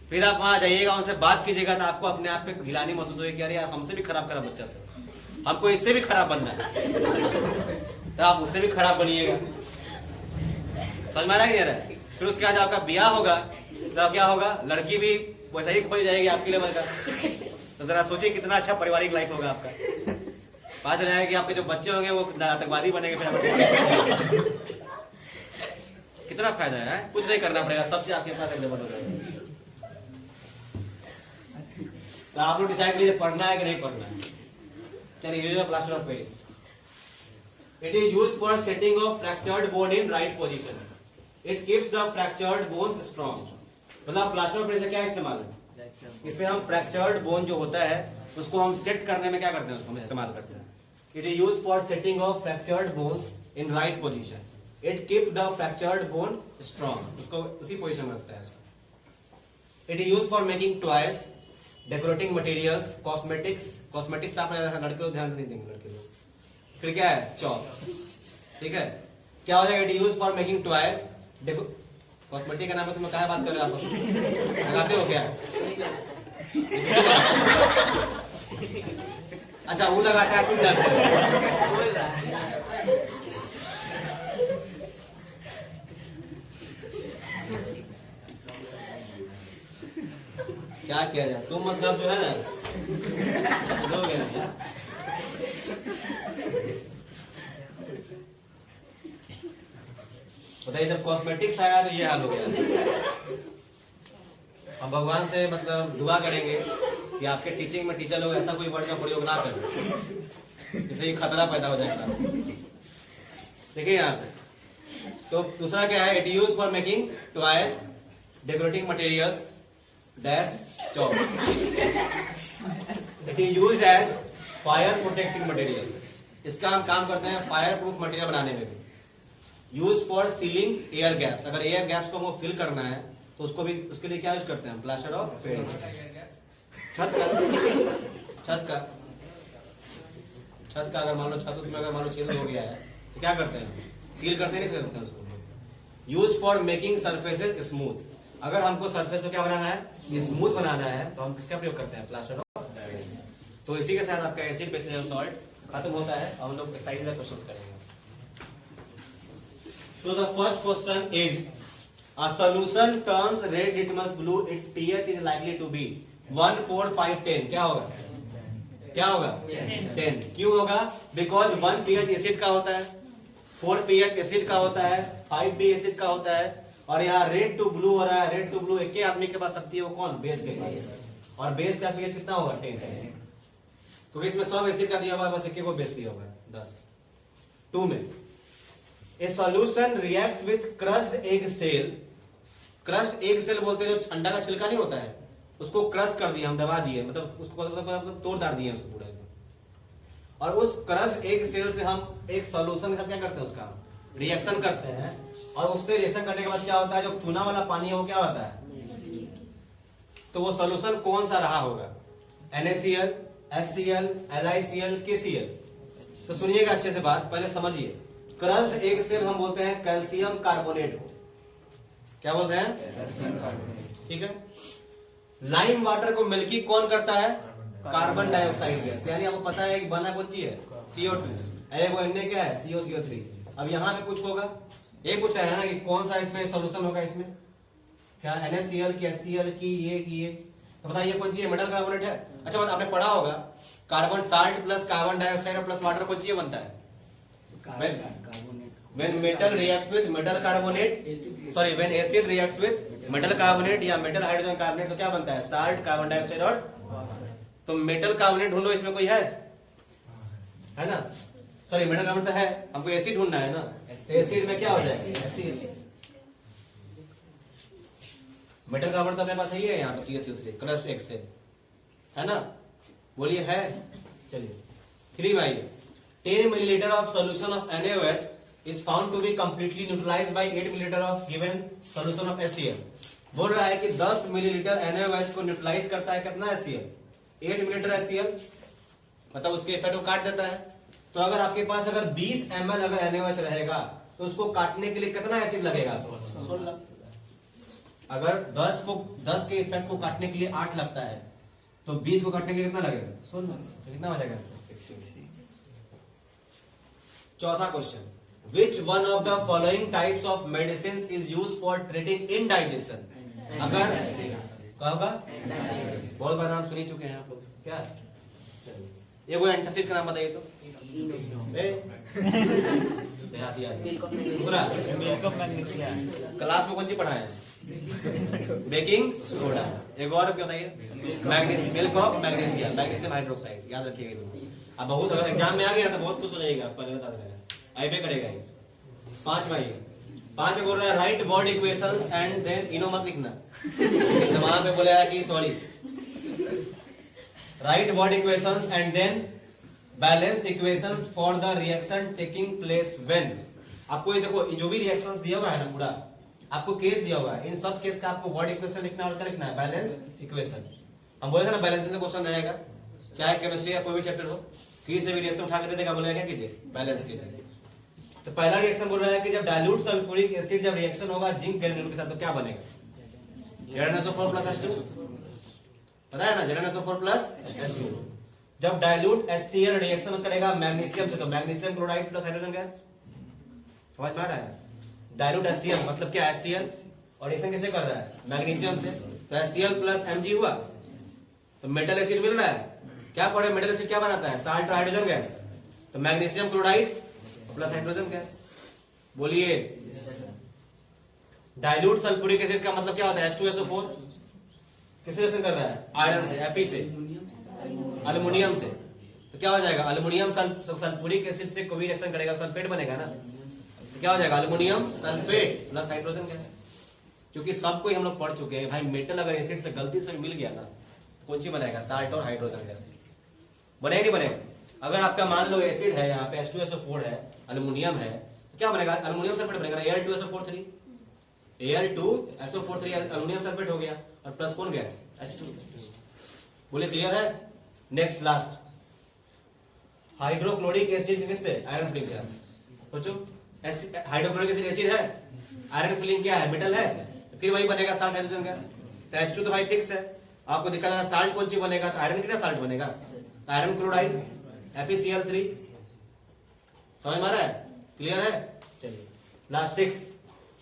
फिर आप वहां जाइएगा, उनसे बात कीजिएगा तो आपको अपने आप पे गिलानी महसूस होगी कि अरे यार हमसे भी खराब बच्चा से, हमको इससे भी खराब बनना है, तो आप उससे भी खराब बनिएगा। समझ में आ रहा है कि नहीं आ रहा है? फिर उसके बाद आपका ब्याह होगा तो क्या होगा, लड़की भी वैसा ही खोज जाएगी आपके लेवल का। तो जरा सोचिए कितना अच्छा पारिवारिक लाइफ होगा आपका। पता चलेगा कि आपके जो बच्चे होंगे वो आतंकवादी बनेंगे, फिर कितना फायदा है? कुछ नहीं करना पड़ेगा, सबसे आपके पास अवेलेबल हो जाएगा। तो आप लोग डिसाइड कीजिए पढ़ना है कि नहीं पढ़ना है। चलिए, use of plaster of Paris, it is used for setting of fractured bone in right position. It keeps the fractured bone strong. मतलब प्लास्टर ऑफ पेरिस का क्या इस्तेमाल है? इससे हम फ्रैक्चर्ड बोन जो होता है उसको हम सेट करने में क्या करते हैं, उसको हम इस्तेमाल करते हैं। It is used for setting of fractured bones in right position. It keep the fractured bone strong, उसको उसी पोजीशन में रखता है। It is used for making toys, decorating materials, cosmetics पे आप लड़के लोग ध्यान नहीं देंगे, लड़के लोग। फिर क्या है, चौक। ठीक है, क्या हो जाएगा, it is used for making toys, cosmetic का नाम है, तुम्हें कहा बात कर रहे हो आप? लगाते हो क्या? अच्छा, वो लगाता है, तुम जानते हो। क्या किया जाए, तुम मतलब जो है ना दोगे ना। बताइए, जब कॉस्मेटिक्स आया तो ये हाल हो गया। हम भगवान से मतलब दुआ करेंगे कि आपके टीचिंग में टीचर लोग ऐसा कोई वर्ड का प्रयोग ना करें, इससे ये खतरा पैदा हो जाएगा। देखिए यहाँ पे, तो दूसरा क्या है, it use for making toys, decorating materials, dash, chalk. It is used as fire protecting material. इसका हम काम करते हैं फायर प्रूफ मटेरियल बनाने में भी। Use for ceiling air gaps, अगर एयर गैप्स को हमको फिल करना है तो उसको भी, उसके लिए क्या यूज करते हैं, प्लास्टर ऑफ पेरिस। छत का अगर मान लो छत में अगर मान लो छेद हो गया है तो क्या करते हैं, सील करते नहीं करते हैं उसको। Use for making surfaces smooth, अगर हमको सरफेस को क्या बनाना है, स्मूथ बनाना है, तो हम किसका प्रयोग करते हैं, प्लास्टर ऑफ पेरिस। तो इसी के साथ आपका एसिड बेसिस एंड सॉल्ट खत्म होता है और हम लोग एक्सरसाइज का क्वेश्चंस करेंगे। So the first question is a solution turns red litmus blue, its pH is likely to be 1, 4, 5, 10। क्या होगा? क्या होगा? 10। क्यों होगा? बिकॉज 1 pH एसिड का होता है, 4 pH एसिड का होता है, 5 भी एसिड का होता है, और यहाँ रेड टू ब्लू हो रहा है। रेड टू ब्लू एक ही आदमी के पास शक्ति है, वो कौन? बेस के पास। और बेस का pH कितना होगा? 10। तो इसमें सब एसिड का दिया हुआ है, बस एक ही को बेस दिया हुआ है 10। 2 में a solution reacts with crushed egg shell. Crushed egg shell बोलते हैं जो अंडा का छिलका नहीं होता है, उसको क्रश कर दिया, हम दबा दिए, मतलब उसको मतलब तोड़ दाड़ दिए उसको पूरा। और उस क्रश्ड एग सेल से हम एक सॉल्यूशन का क्या करते हैं? उसका रिएक्शन करते हैं, और उससे रिएक्शन करने के बाद क्या होता है? जो चूना वाला पानी है वो क्या होता है? तो वो सॉल्यूशन कौन सा रहा होगा? NaCl, HCl, LiCl, KCl। तो सुनिएगा अच्छे से बात, पहले समझिए। क्रश्ड एग सेल हम बोलते हैं कैल्शियम कार्बोनेट को। क्या बोलते हैं? ठीक है। लाइम वाटर को मिल्की कौन करता है? Carbon dioxide gas. यानी आपको पता है कि बना कौन सी है? CO2। वो इनने क्या है? CO3। अब यहाँ पे कुछ होगा, एक कुछ है ना कि कौन सा इसमें सोल्यूशन होगा? इसमें क्या NaCl की, HCl की, ये तो बताइए कौन सी है? मेटल कार्बोनेट है। अच्छा बात आपने पढ़ा होगा, carbon salt plus carbon dioxide plus water कौन सी बनता है? When metal reacts with metal carbonate, sorry, when acid reacts with metal carbonate या metal हाइड्रोजन कार्बोनेट, तो क्या बनता है? साल्ट, कार्बन डाइऑक्साइड और तो मेटल कार्बोनेट ढूंढो, इसमें कोई है ना? सॉरी, मेटल कार्बोनेट तो है, हमको एसिड ढूंढना है ना। एसिड में क्या हो जाएगा? एसिड। मेटल कार्बोनेट तो अपने पास ही है यहाँ पे CaCO3, क्रश्ड एग सेल, है ना? बोलिए है। चलिए 3 भाई 10 millilitre of solution of NaOH is found to be completely neutralized by 8 millilitre of given solution of HCl। बोल रहा है कि 10 मिलीलीटर NaOH को न्यूट्रलाइज करता है कितना? HCl 8 मिलीलीटर HCl, मतलब उसके इफेक्ट को काट देता है। तो अगर आपके पास अगर 20 ml अगर NaOH रहेगा तो उसको काटने के लिए कितना एसिड लगेगा? 16। अगर 10 के इफेक्ट को काटने के लिए 8 लगता है, तो 20 को काटने के लिए कितना लगेगा? 16। तो कितना हो जाएगा? चौथा question, which one of the following types of medicine is use for treating indigestion? अगर क्या होगा? बहुत बार नाम सुन ही चुके हैं आप लोग। क्या ये कोई एंटासिड का नाम बताइए तो। क्लास में कौन सी पढ़ाए? Baking soda. एक और बताइए, magnesium, milk of magnesium, magnesium hydroxide. याद रखिएगा। अब बहुत अगर एग्जाम में आ गया तो बहुत खुश हो जाएगा, पहले बता देगा, आईपे करेगा। 5 में 5 बोल रहा है write word equations and then इनो मत लिखना। तो वहां पे बोलेगा कि sorry, write word equations and then balanced equations for the reaction taking place when. आपको ये देखो, जो भी रिएक्शंस दिया हुआ है ना, पूरा आपको केस दिया हुआ है, इन सब केस का आपको वर्ड इक्वेशन लिखना और क्या लिखना है? Balanced equation. हम बोले थे ना बैलेंस से क्वेश्चन रहेगा, चाहे केमिस्ट्री या कोई भी चैप्टर हो, किसी से भी रिएक्शन उठा के देने का बोलेगा क्या कीजिए? बैलेंस कीजिए। तो पहला रिएक्शन बोल रहा है कि जब डाइल्यूट सल्फ्यूरिक एसिड जब रिएक्शन होगा जिंक ग्रेन्यूल के साथ, तो क्या बनेगा? ZnSO4 plus H2। पता है ना, ZnSO4 प्लस H2। जब डाइल्यूट HCl रिएक्शन करेगा मैग्नीशियम से, तो magnesium chloride plus hydrogen gas. समझ में आ रहा है? डाइल्यूट HCl मतलब क्या? HCl और रिएक्शन कैसे कर रहा है? मैग्नीशियम से, तो HCl प्लस Mg हुआ, तो मेटल एसिड मिल रहा है। क्या पढ़े? मेटल एसिड क्या बनाता है? साल्ट और हाइड्रोजन गैस। तो magnesium chloride plus hydrogen gas. बोलिए, डाइल्यूट सल्फ्यूरिक एसिड का मतलब क्या होता है? H2SO4 किससे रिएक्शन कर रहा है? आयरन से, Fe से, अल्युमिनियम से। तो क्या हो जाएगा? अल्युमिनियम सल्फ्यूरिक एसिड से कोई रिएक्शन करेगा, सल्फेट बनेगा ना। तो क्या हो जाएगा? Aluminium sulphate plus hydrogen gas. क्योंकि सबको ही हम लोग पढ़ चुके हैं भाई, मेटल अगर एसिड से गलती से मिल गया ना, कौन सी बनेगा? साल्ट और हाइड्रोजन गैस। बनेगा नहीं बनेगा? अगर आपका मान लो एसिड है, यहाँ पे H2SO4 है, अल्युमिनियम है, तो क्या बनेगा? अल्युमिनियम सल्फेट बनेगा, Al2SO4 Al2SO4 अल्युमिनियम सल्फेट हो गया, और प्लस कौन गैस? H2। बोले क्लियर है? नेक्स्ट लास्ट, हाइड्रोक्लोरिक एसिड किससे? आयरन फिलिंग से। सोचो, हाइड्रोक्लोरिक एसिड एसिड है, आयरन फिलिंग क्या है? मेटल है, तो फिर वही बनेगा साल्ट हाइड्रोजन गैस। तो H2 तो भाई फिक्स है। आपको दिखा जाना साल्ट कौन सी बनेगा? तो आयरन कितना साल्ट बनेगा? Iron chloride FeCl3। समझ में आ रहा है? क्लियर है? चलिए last 6,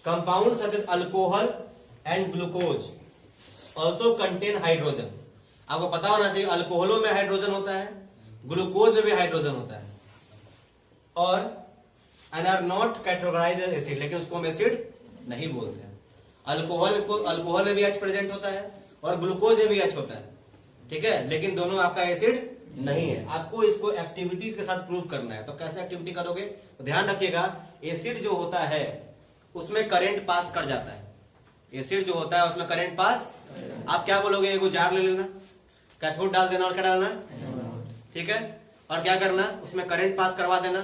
compound such as alcohol and glucose also contain hydrogen. आपको पता होना चाहिए अल्कोहलों में हाइड्रोजन होता है, ग्लूकोज में भी हाइड्रोजन होता है, और and are not categorized as acid, लेकिन उसको हम एसिड नहीं बोलते हैं। अल्कोहल में भी H प्रेजेंट होता है और ग्लूकोज में भी H होता है, ठीक है, लेकिन दोनों आपका एसिड नहीं है। आपको इसको एक्टिविटी के साथ प्रूव करना है, तो कैसे एक्टिविटी करोगे? तो ध्यान रखिएगा, एसिड जो होता है उसमें करंट पास कर जाता है। एसिड जो होता है उसमें करंट पास, आप क्या बोलोगे? एगो जार ले लेना, कैथोड डाल देना और क्या डालना, ठीक है, और क्या करना, उसमें करंट पास करवा देना,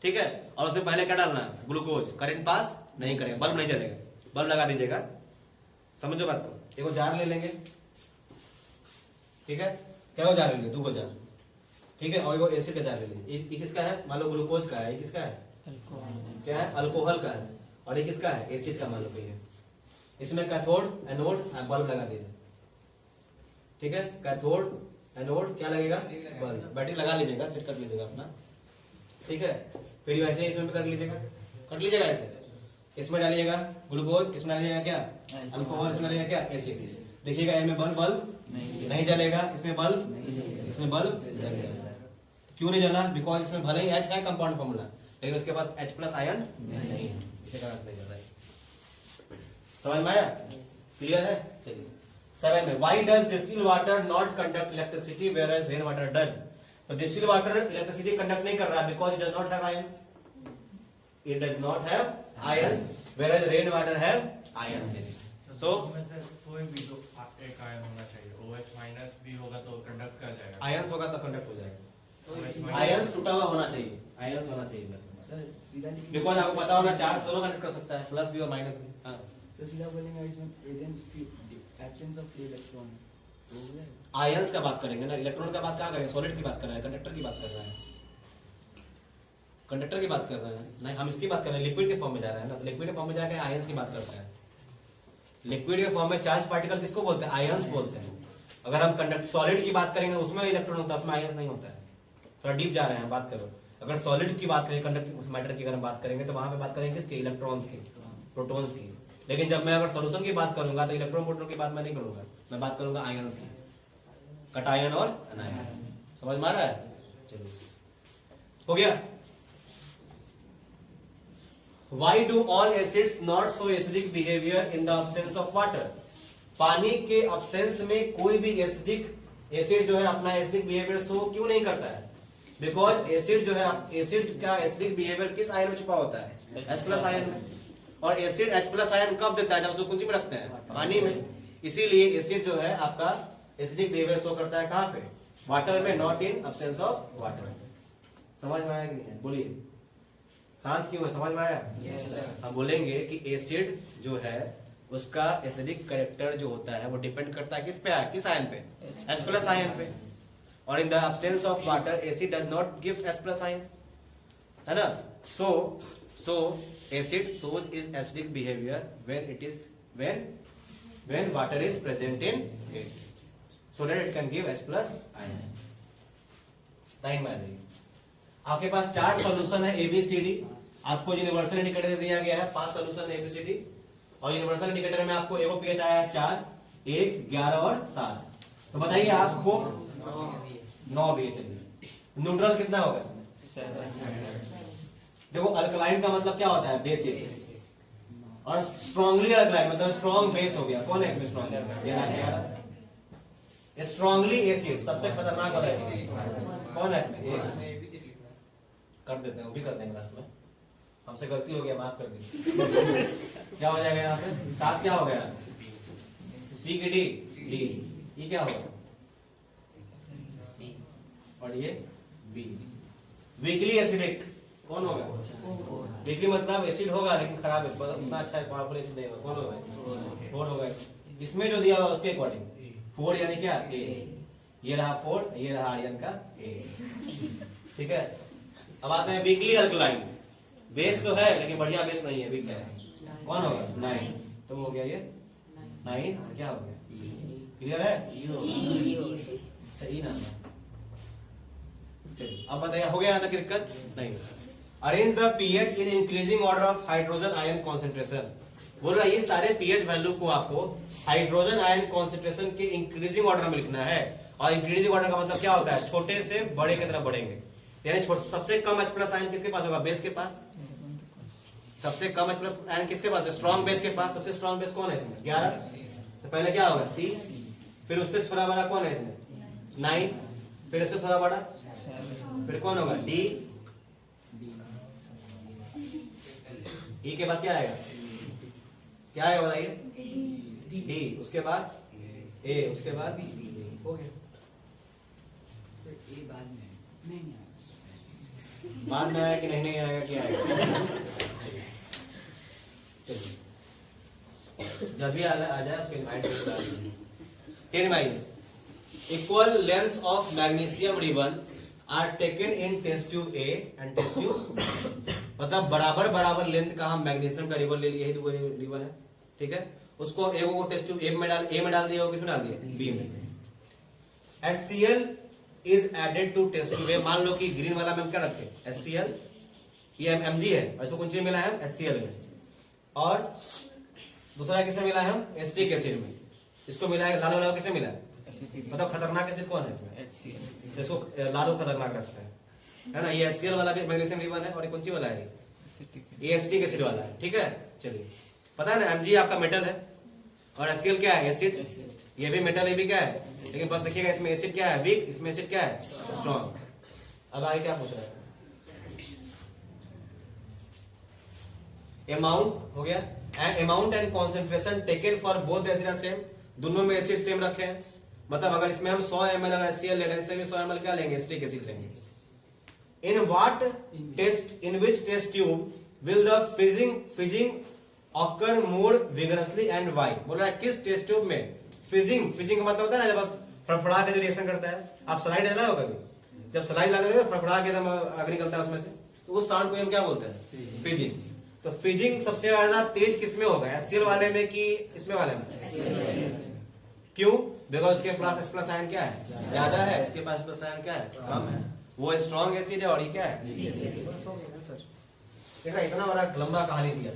ठीक है, और उसमें पहले क्या डालना, ग्लूकोज। करंट पास नहीं करेगा, बल्ब नहीं जलेगा, बल्ब लगा दीजिएगा। समझो बात को। एगो जार ले लेंगे, ठीक है, क्या वो जार ले लेंगे? 2 जार, ठीक है, और एगो एसिड का जार ले लेंगे। ये किसका है? मान लो ग्लूकोज का है, ये किसका है? क्या है? अल्कोहल का है। और ये किसका है? एसिड का मान लो कोई है। इसमें कैथोड एनोड बल्ब लगा दीजिए, ठीक है, कैथोड एनोड क्या लगेगा? बल्ब। बैटरी लगा लीजिएगा, सेट कर लीजिएगा अपना, ठीक है। फिर वैसे इसमें भी कर लीजिएगा ऐसे। इसमें डालिएगा ग्लूकोज, इसमें डालिएगा क्या? अल्कोहल, इसमें डालिएगा क्या? एसिड। देखिएगा इसमें बल्ब नहीं जलेगा, इसमें बल्ब जलेगा। क्यों नहीं जला? बिकॉज इसमें भले ही H है कंपाउंड फॉर्मूला, लेकिन उसके पास H प्लस आयन नहीं है, इसे कारण से नहीं जल रहा है। समझ में आया? क्लियर है? चलिए 7 में, why does distil water not conduct electricity whereas rain water does? तो डिस्टिल वाटर इलेक्ट्रिसिटी कंडक्ट नहीं कर रहा because it does not have ions. It does not have ions whereas rain water have ions. So कोई भी तो एक आयन होना चाहिए, OH माइनस भी होगा तो कंडक्ट कर जाएगा, आयंस होगा तो कंडक्ट हो जाएगा। OH आयंस टूटा हुआ होना चाहिए, आयंस होना चाहिए, सर सीधा लिखिए। बिकॉज आपको पता होना चार्ज दोनों कंडक्ट कर सकता है, प्लस भी और माइनस भी। हाँ, तो सीधा बोलेंगे इसमें एब्सेंस ऑफ फ्री इलेक्ट्रॉन हो जाएगा। आयंस का बात करेंगे ना, इलेक्ट्रॉन का बात कहाँ करेंगे? सॉलिड की बात कर रहे हैं, कंडक्टर की बात कर रहे हैं, कंडक्टर की बात कर रहे हैं। नहीं, हम इसकी बात कर रहे हैं, लिक्विड के फॉर्म में जा रहे हैं ना, लिक्विड के फॉर्म में जाकर आयंस की बात करते हैं। लिक्विड के फॉर्म में चार्ज पार्टिकल किसको बोलते हैं? आयंस बोलते हैं। अगर हम कंडक्ट सॉलिड की बात करेंगे उसमें इलेक्ट्रॉन होता है, उसमें आयंस नहीं होता है। थोड़ा डीप जा रहे हैं, बात करो। अगर सॉलिड की बात करें, कंडक्टिव मैटर की अगर हम बात करेंगे तो वहां पे बात करेंगे किसके? इलेक्ट्रॉन्स की, प्रोटॉन्स की। लेकिन जब मैं अगर सॉल्यूशन की बात करूंगा तो इलेक्ट्रॉन प्रोटॉन की बात मैं नहीं करूंगा, मैं बात करूंगा आयंस की, कटायन और अनायन। समझ में आ रहा है? चलिए हो गया। Why do all acids not show acidic behavior in the absence of water? पानी के absence में कोई भी एसिड जो है अपना एसिडिक बिहेवियर शो क्यों नहीं करता है? बिकॉज एसिड जो है, एसिड का एसिडिक बिहेवियर किस आयन में छुपा होता है? H प्लस आयन में। और एसिड H प्लस आयन कब देता है? जब उसको कुंजी में रखते हैं, पानी में। इसीलिए एसिड जो है आपका एसिडिक बिहेवियर शो करता है कहां पे? वाटर में, not in absence of water. समझ में आया कि नहीं? बोलिए, शांत क्यों है? समझ में आया? हम बोलेंगे कि एसिड जो है उसका एसिडिक कैरेक्टर जो होता है वो डिपेंड करता है किस पे? किस आयन पे? H प्लस आयन पे। और in the absence of water acid does not gives H plus ion, है ना? सो acid shows is acidic behaviour when water is present in it, so that it can give H plus ion. 9 में आ जाइए। आपके पास 4 सॉल्यूशन है ABCD। आपको यूनिवर्सल इंडिकेटर दिया गया है 5 सॉल्यूशन ABCD, और यूनिवर्सल इंडिकेटर में आपको एगो पीएच आया है 4, 1, 11 और 7। तो बताइए आपको 9 भी चाहिए। न्यूट्रल कितना होगा इसमें? देखो अल्कलाइन का मतलब क्या होता है? बेसिक। और स्ट्रांगली अल्कलाइन मतलब स्ट्रॉन्ग बेस हो गया। कौन है इसमें स्ट्रॉन्ग? स्ट्रांगली एसिड सबसे खतरनाक वाला एसिड कौन है इसमें? एक कर देते हैं, वो भी कर देंगे लास्ट में। हमसे गलती हो गया, माफ कर दीजिए। क्या हो जाएगा यहाँ पे? 7 क्या हो गया? C की डी, ये क्या होगा? और ये B। वीकली एसिडिक कौन होगा? वीकली मतलब एसिड होगा लेकिन खराब है, उतना अच्छा पावरफुल एसिड नहीं होगा। कौन होगा? 4 होगा। इसमें जो दिया हुआ उसके अकॉर्डिंग 4 यानी क्या? A। ये रहा 4, ये रहा आर्यन का A। ठीक है। अब आते हैं वीकली अल्कलाइन। बेस तो है लेकिन बढ़िया बेस नहीं है, वीक है। कौन होगा? 9। तो हो गया ये 9। क्या हो गया? क्लियर है? अच्छा ई नाम है। चलिए अब बताइए हो गया यहाँ तक दिक्कत नहीं। Arrange the pH in increasing order of hydrogen ion concentration. बोल रहा है ये सारे पीएच वैल्यू को आपको हाइड्रोजन आयन कॉन्सेंट्रेशन के इंक्रीजिंग ऑर्डर में लिखना है। और इंक्रीजिंग ऑर्डर का मतलब क्या होता है, छोटे से बड़े की तरफ बढ़ेंगे। यानी सबसे कम H प्लस आयन किसके पास होगा, बेस के पास। सबसे कम H प्लस आयन किसके पास है, स्ट्रॉन्ग बेस के पास। सबसे स्ट्रॉन्ग बेस कौन है इसमें, 11। तो पहले क्या होगा C, फिर उससे थोड़ा बड़ा कौन है इसमें, 9, फिर उससे थोड़ा बड़ा, फिर कौन होगा D, E के बाद क्या आएगा, क्या आएगा बताइए, D, उसके बाद A, उसके बाद B। हो गया। सर ये बाद में नहीं आया। बाद में आया कि नहीं आएगा, क्या आएगा। चलिए जब भी आ जाए उसके माइंड में 10 mile equal length of magnesium ribbon are taken in test tube A and test tube. मतलब बराबर बराबर लेंथ का हम मैग्नीशियम का रिबन ले लिए, यही तो रिबन है, ठीक है। उसको ए को टेस्ट ट्यूब ए में डाल दिया, किसमें डाल दिया, बी में। HCl is added to test tube A. मान लो कि ग्रीन वाला में हम क्या रखे, HCl, ये Mg है, ऐसा कौन चीज मिला है HCl में, और दूसरा किसे मिला है हम, एसिटिक एसिड में। इसको मिला है लाल वाला, किसे मिला है, मतलब खतरनाक एसिड कौन है इसमें, HCl। इसको लालू खतरनाक रखता है ना। ये HCl वाला भी मैग्नीशियम रिबन है, और ये कौन सी वाला है, ये एसिटिक एसिड वाला है, ठीक है। चलिए पता है ना Mg आपका मेटल है और HCl क्या है, एसिड। ये भी मेटल, ये भी क्या है, लेकिन बस देखिएगा इसमें एसिड क्या है, वीक, इसमें एसिड क्या है, स्ट्रॉन्ग। अब आगे क्या पूछ रहा है, अमाउंट हो गया, and amount and concentration taken for both acid are same. दोनों में एसिड सेम रखे हैं, मतलब अगर इसमें हम 100 ml अगर HCl ले लें, इसमें 100 ml क्या लेंगे, एसिटिक एसिड लेंगे। In what test, in which test tube will the fizzing occur more vigorously and why. बोल रहा है किस टेस्ट ट्यूब में फिजिंग का मतलब होता है ना जब फड़फड़ा के जो रिएक्शन करता है। आप स्लाइड डाला हो कभी, जब स्लाइड लगाते हैं फड़फड़ा के एकदम आग निकलता है उसमें से, तो उस साउंड को हम क्या बोलते हैं, फिजिंग। तो फिजिंग सबसे ज्यादा तेज किसमें होगा, HCl वाले में कि इसमें वाले में, क्यों, बिकॉज उसके पास H प्लस आयन क्या है, ज्यादा है, इसके पास प्लस आयन क्या है, कम है। वो स्ट्रॉन्ग एसिड है और ये क्या है, देखा इतना बड़ा लंबा कहानी दिया,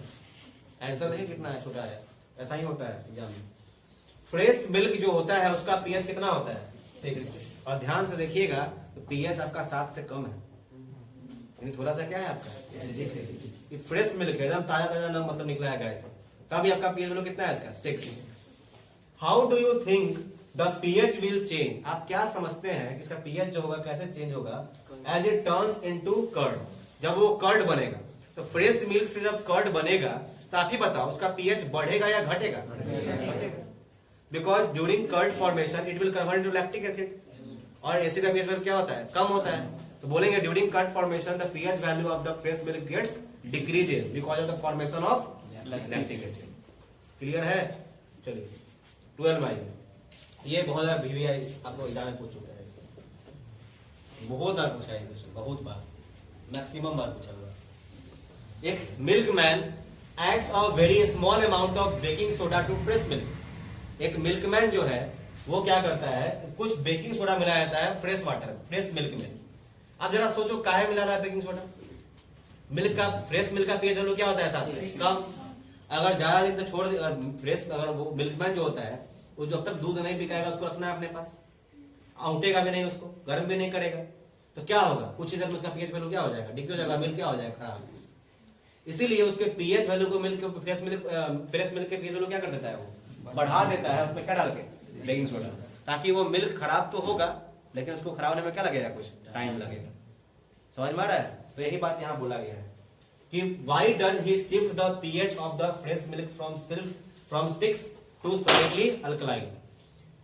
आंसर देखिए कितना है, छोटा है। ऐसा ही होता है एग्जाम में। फ्रेश मिल्क जो होता है उसका पीएच कितना होता है, 6। और ध्यान से देखिएगा तो पीएच आपका 7 से कम है, यानी थोड़ा सा क्या है आपका एसिडिक है। ये फ्रेश मिल्क है, एकदम ताजा ताजा ना, मतलब निकला है गाय से, तभी आपका पीएच वैल्यू कितना है इसका, 6। How do you think the pH will change. आप क्या समझते हैं कि इसका पीएच जो होगा कैसे चेंज होगा, as it turns into curd. जब वो कर्ड बनेगा, तो फ्रेश मिल्क से जब कर्ड बनेगा तो आप ही बताओ उसका पीएच बढ़ेगा या घटेगा, because during curd formation it will convert into lactic acid, और एसिड का पीएच क्या होता है, कम होता है। तो बोलेंगे during curd formation the pH value of the fresh milk gets decreases because of the formation of lactic acid. Clear है। चलिए 12 माइल, ये बहुत बार VVI आपको एग्जाम में पूछ चुका है, बहुत बार पूछा है, बहुत बार, मैक्सिमम बार पूछा हुआ। एक milkman adds a very small amount of baking soda to fresh milk. एक मिल्कमैन जो है वो क्या करता है, कुछ बेकिंग सोडा मिलाया जाता है फ्रेश वाटर, फ्रेश मिल्क में। आप जरा सोचो काहे मिला रहा है बेकिंग सोडा, मिल्क का, फ्रेश मिल्क का पीएच वैल्यू क्या होता है 7 से कम। अगर ज्यादा दिन तक छोड़, फ्रेश अगर वो मिल्कमैन जो होता है वो जब तक दूध नहीं पिकाएगा उसको रखना है अपने पास, आउटेगा भी नहीं, उसको गर्म भी नहीं करेगा, तो क्या होगा, कुछ ही देर में उसका पीएच वैल्यू क्या हो जाएगा, डिग्री हो जाएगा, मिल्क क्या हो जाएगा, खराब। इसीलिए उसके पीएच वैल्यू को मिल्क, फ्रेश मिल्क के पीएच वैल्यू क्या कर देता है, वो बढ़ा देता है, उसमें क्या डाल के, बेकिंग सोडा, ताकि वो मिल्क खराब तो होगा लेकिन उसको खराब होने में क्या लगेगा, कुछ टाइम लगेगा। समझ में आ रहा है। तो यही बात यहाँ बोला गया है कि why does he shift the pH of the fresh milk from 6 to slightly alkaline.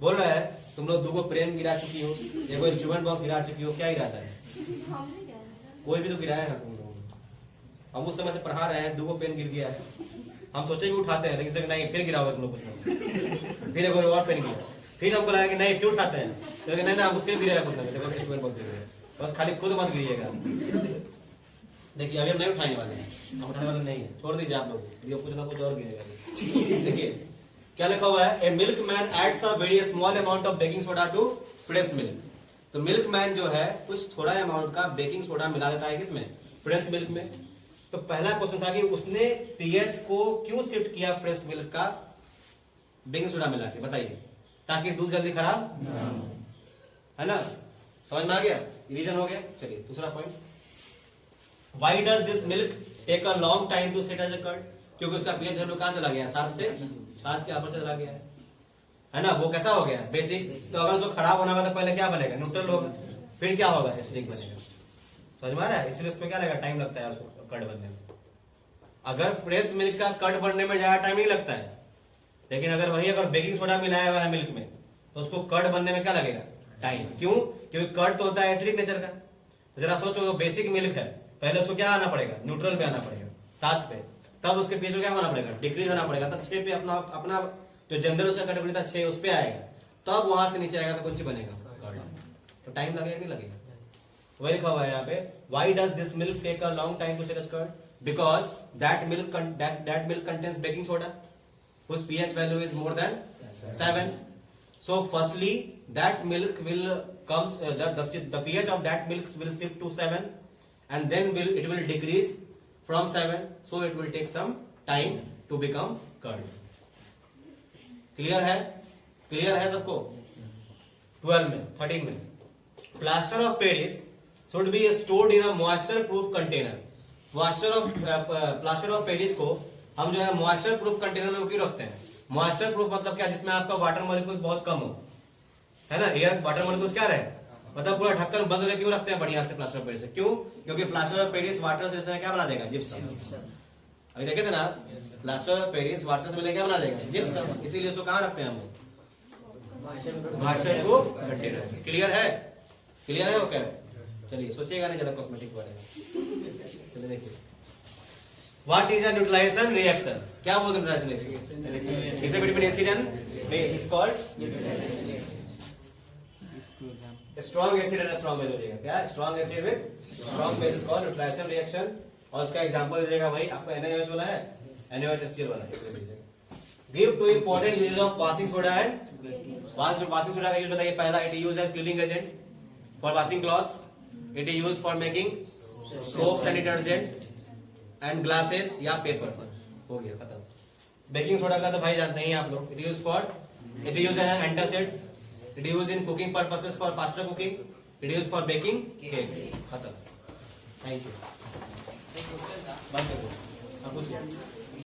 बोल रहा है तुम लोग 2 पेन गिरा चुकी हो, एगो इंस्ट्रूमेंट बॉक्स गिरा चुकी हो, क्या गिराता है, कोई भी तो गिराया ना तुम लोग। हम उस समय से पढ़ा रहे हैं, 2 पेन गिर गया है, हम सोचे भी उठाते हैं, लेकिन नहीं, फिर गिरा हुआ तुम लोग कुछ, फिर एगो और पेन गिरा, फिर हमको लगा कि नहीं फिर उठाते हैं, तो नहीं ना हमको फिर गिराया कुछ ना, इंस्ट्रूमेंट बॉक्स गिर गया, बस खाली खुद मत गिरिएगा। देखिए अभी हम नहीं उठाने वाले हैं, हम उठाने वाले नहीं है, छोड़ दीजिए आप लोग, कुछ ना कुछ और गिरेगा। देखिए क्या लिखा हुआ है, a milkman adds a very small amount of baking soda to fresh milk. तो मिल्क मैन जो है कुछ थोड़ा अमाउंट का बेकिंग सोडा मिला देता है किसमें, फ्रेश मिल्क में। तो पहला क्वेश्चन था कि उसने पीएच को क्यों शिफ्ट किया फ्रेश मिल्क का बेकिंग सोडा मिला के, बताइए, ताकि दूध जल्दी खराब है ना। समझ में आ गया, रीजन हो गया। चलिए दूसरा point, why does this milk take a long time to set as a curd, क्योंकि उसका पीएच वैल्यू कहां चला गया, 7 के ऊपर चला गया है ना। वो कैसा हो गया, बेसिक। तो अगर उसको खराब होना होगा तो पहले क्या बनेगा, न्यूट्रल होगा, फिर क्या होगा, एसिडिक बनेगा। समझ में आ रहा है, इसलिए उसमें क्या लगेगा, टाइम लगता है उसको कर्ड बनने में। अगर फ्रेश मिल्क का कर्ड बनने में ज्यादा टाइम नहीं लगता है, लेकिन अगर बेकिंग सोडा मिलाया हुआ है मिल्क में तो उसको कर्ड बनने में क्या लगेगा, टाइम। क्यों, क्योंकि कर्ड तो होता है एसिडिक नेचर का। तो जरा सोचो, बेसिक मिल्क है, पहले उसको क्या आना पड़ेगा, न्यूट्रल पे आना पड़ेगा, 7 पे, तब उसके पीछे क्या होना पड़ेगा, डिक्रीज होना पड़ेगा, तब 6 पे अपना जो जनरल उसका कैटेगरी था 6 उस पे आएगा, तब वहां से नीचे आएगा तो कौन सी बनेगा, कर्ड। तो टाइम लगेगा नहीं लगेगा। तो वही लिखा हुआ है यहाँ पे, why does this milk take a long time to set as curd, because that milk contains baking soda whose pH value is more than 7. So firstly that milk will comes the pH of that milk will shift to 7 and then it will decrease from 7, so it will take some time to become curd. Clear है सबको। 12 में 13 में, plaster of Paris should be stored in a moisture proof container. Plaster of Paris को हम जो है मॉइस्चर प्रूफ कंटेनर में क्यों रखते हैं। मॉइस्चर प्रूफ मतलब क्या, जिसमें आपका वाटर मॉलिक्यूल्स बहुत कम हो, है ना। एयर वाटर मॉलिक्यूल्स क्या रहे, मतलब पूरा ढक्कन बंद रहे, क्यों रखते हैं बढ़िया से प्लास्टर ऑफ पेरिस से, क्यों, क्योंकि प्लास्टर ऑफ पेरिस वाटर से क्या बना देगा, जिप्सम। अभी देखे थे ना, प्लास्टर ऑफ पेरिस वाटर से मिलकर क्या बना देगा, जिप्सम। इसीलिए उसको कहाँ रखते हैं हम, मॉइस्चर प्रूफ कंटेनर। क्लियर है ओके। चलिए सोचिएगा नहीं ज्यादा, कॉस्मेटिक बारे। चलिए देखिए, what is a neutralization reaction, क्या बोलते हैं neutralization reaction, is between acid and base, is called strong acid and strong base हो जाएगा। क्या, strong acid with strong base is called neutralization reaction. और उसका एग्जांपल दीजिएगा भाई, आपको NaOH वाला है, NaOH वाला है। Give 2 important usages of washing soda and washing soda का यूज बताइए। पहला, it use as cleaning agent for washing cloth, it is use for making soaps and detergent and glasses या पेपर। हो गया खत्म। बेकिंग सोडा का तो भाई जानते ही आप लोग, it use as antacid, it use in cooking purposes for faster cooking, it use for baking cakes. खत्म। Thank you. बंद कर दो। पूछिए।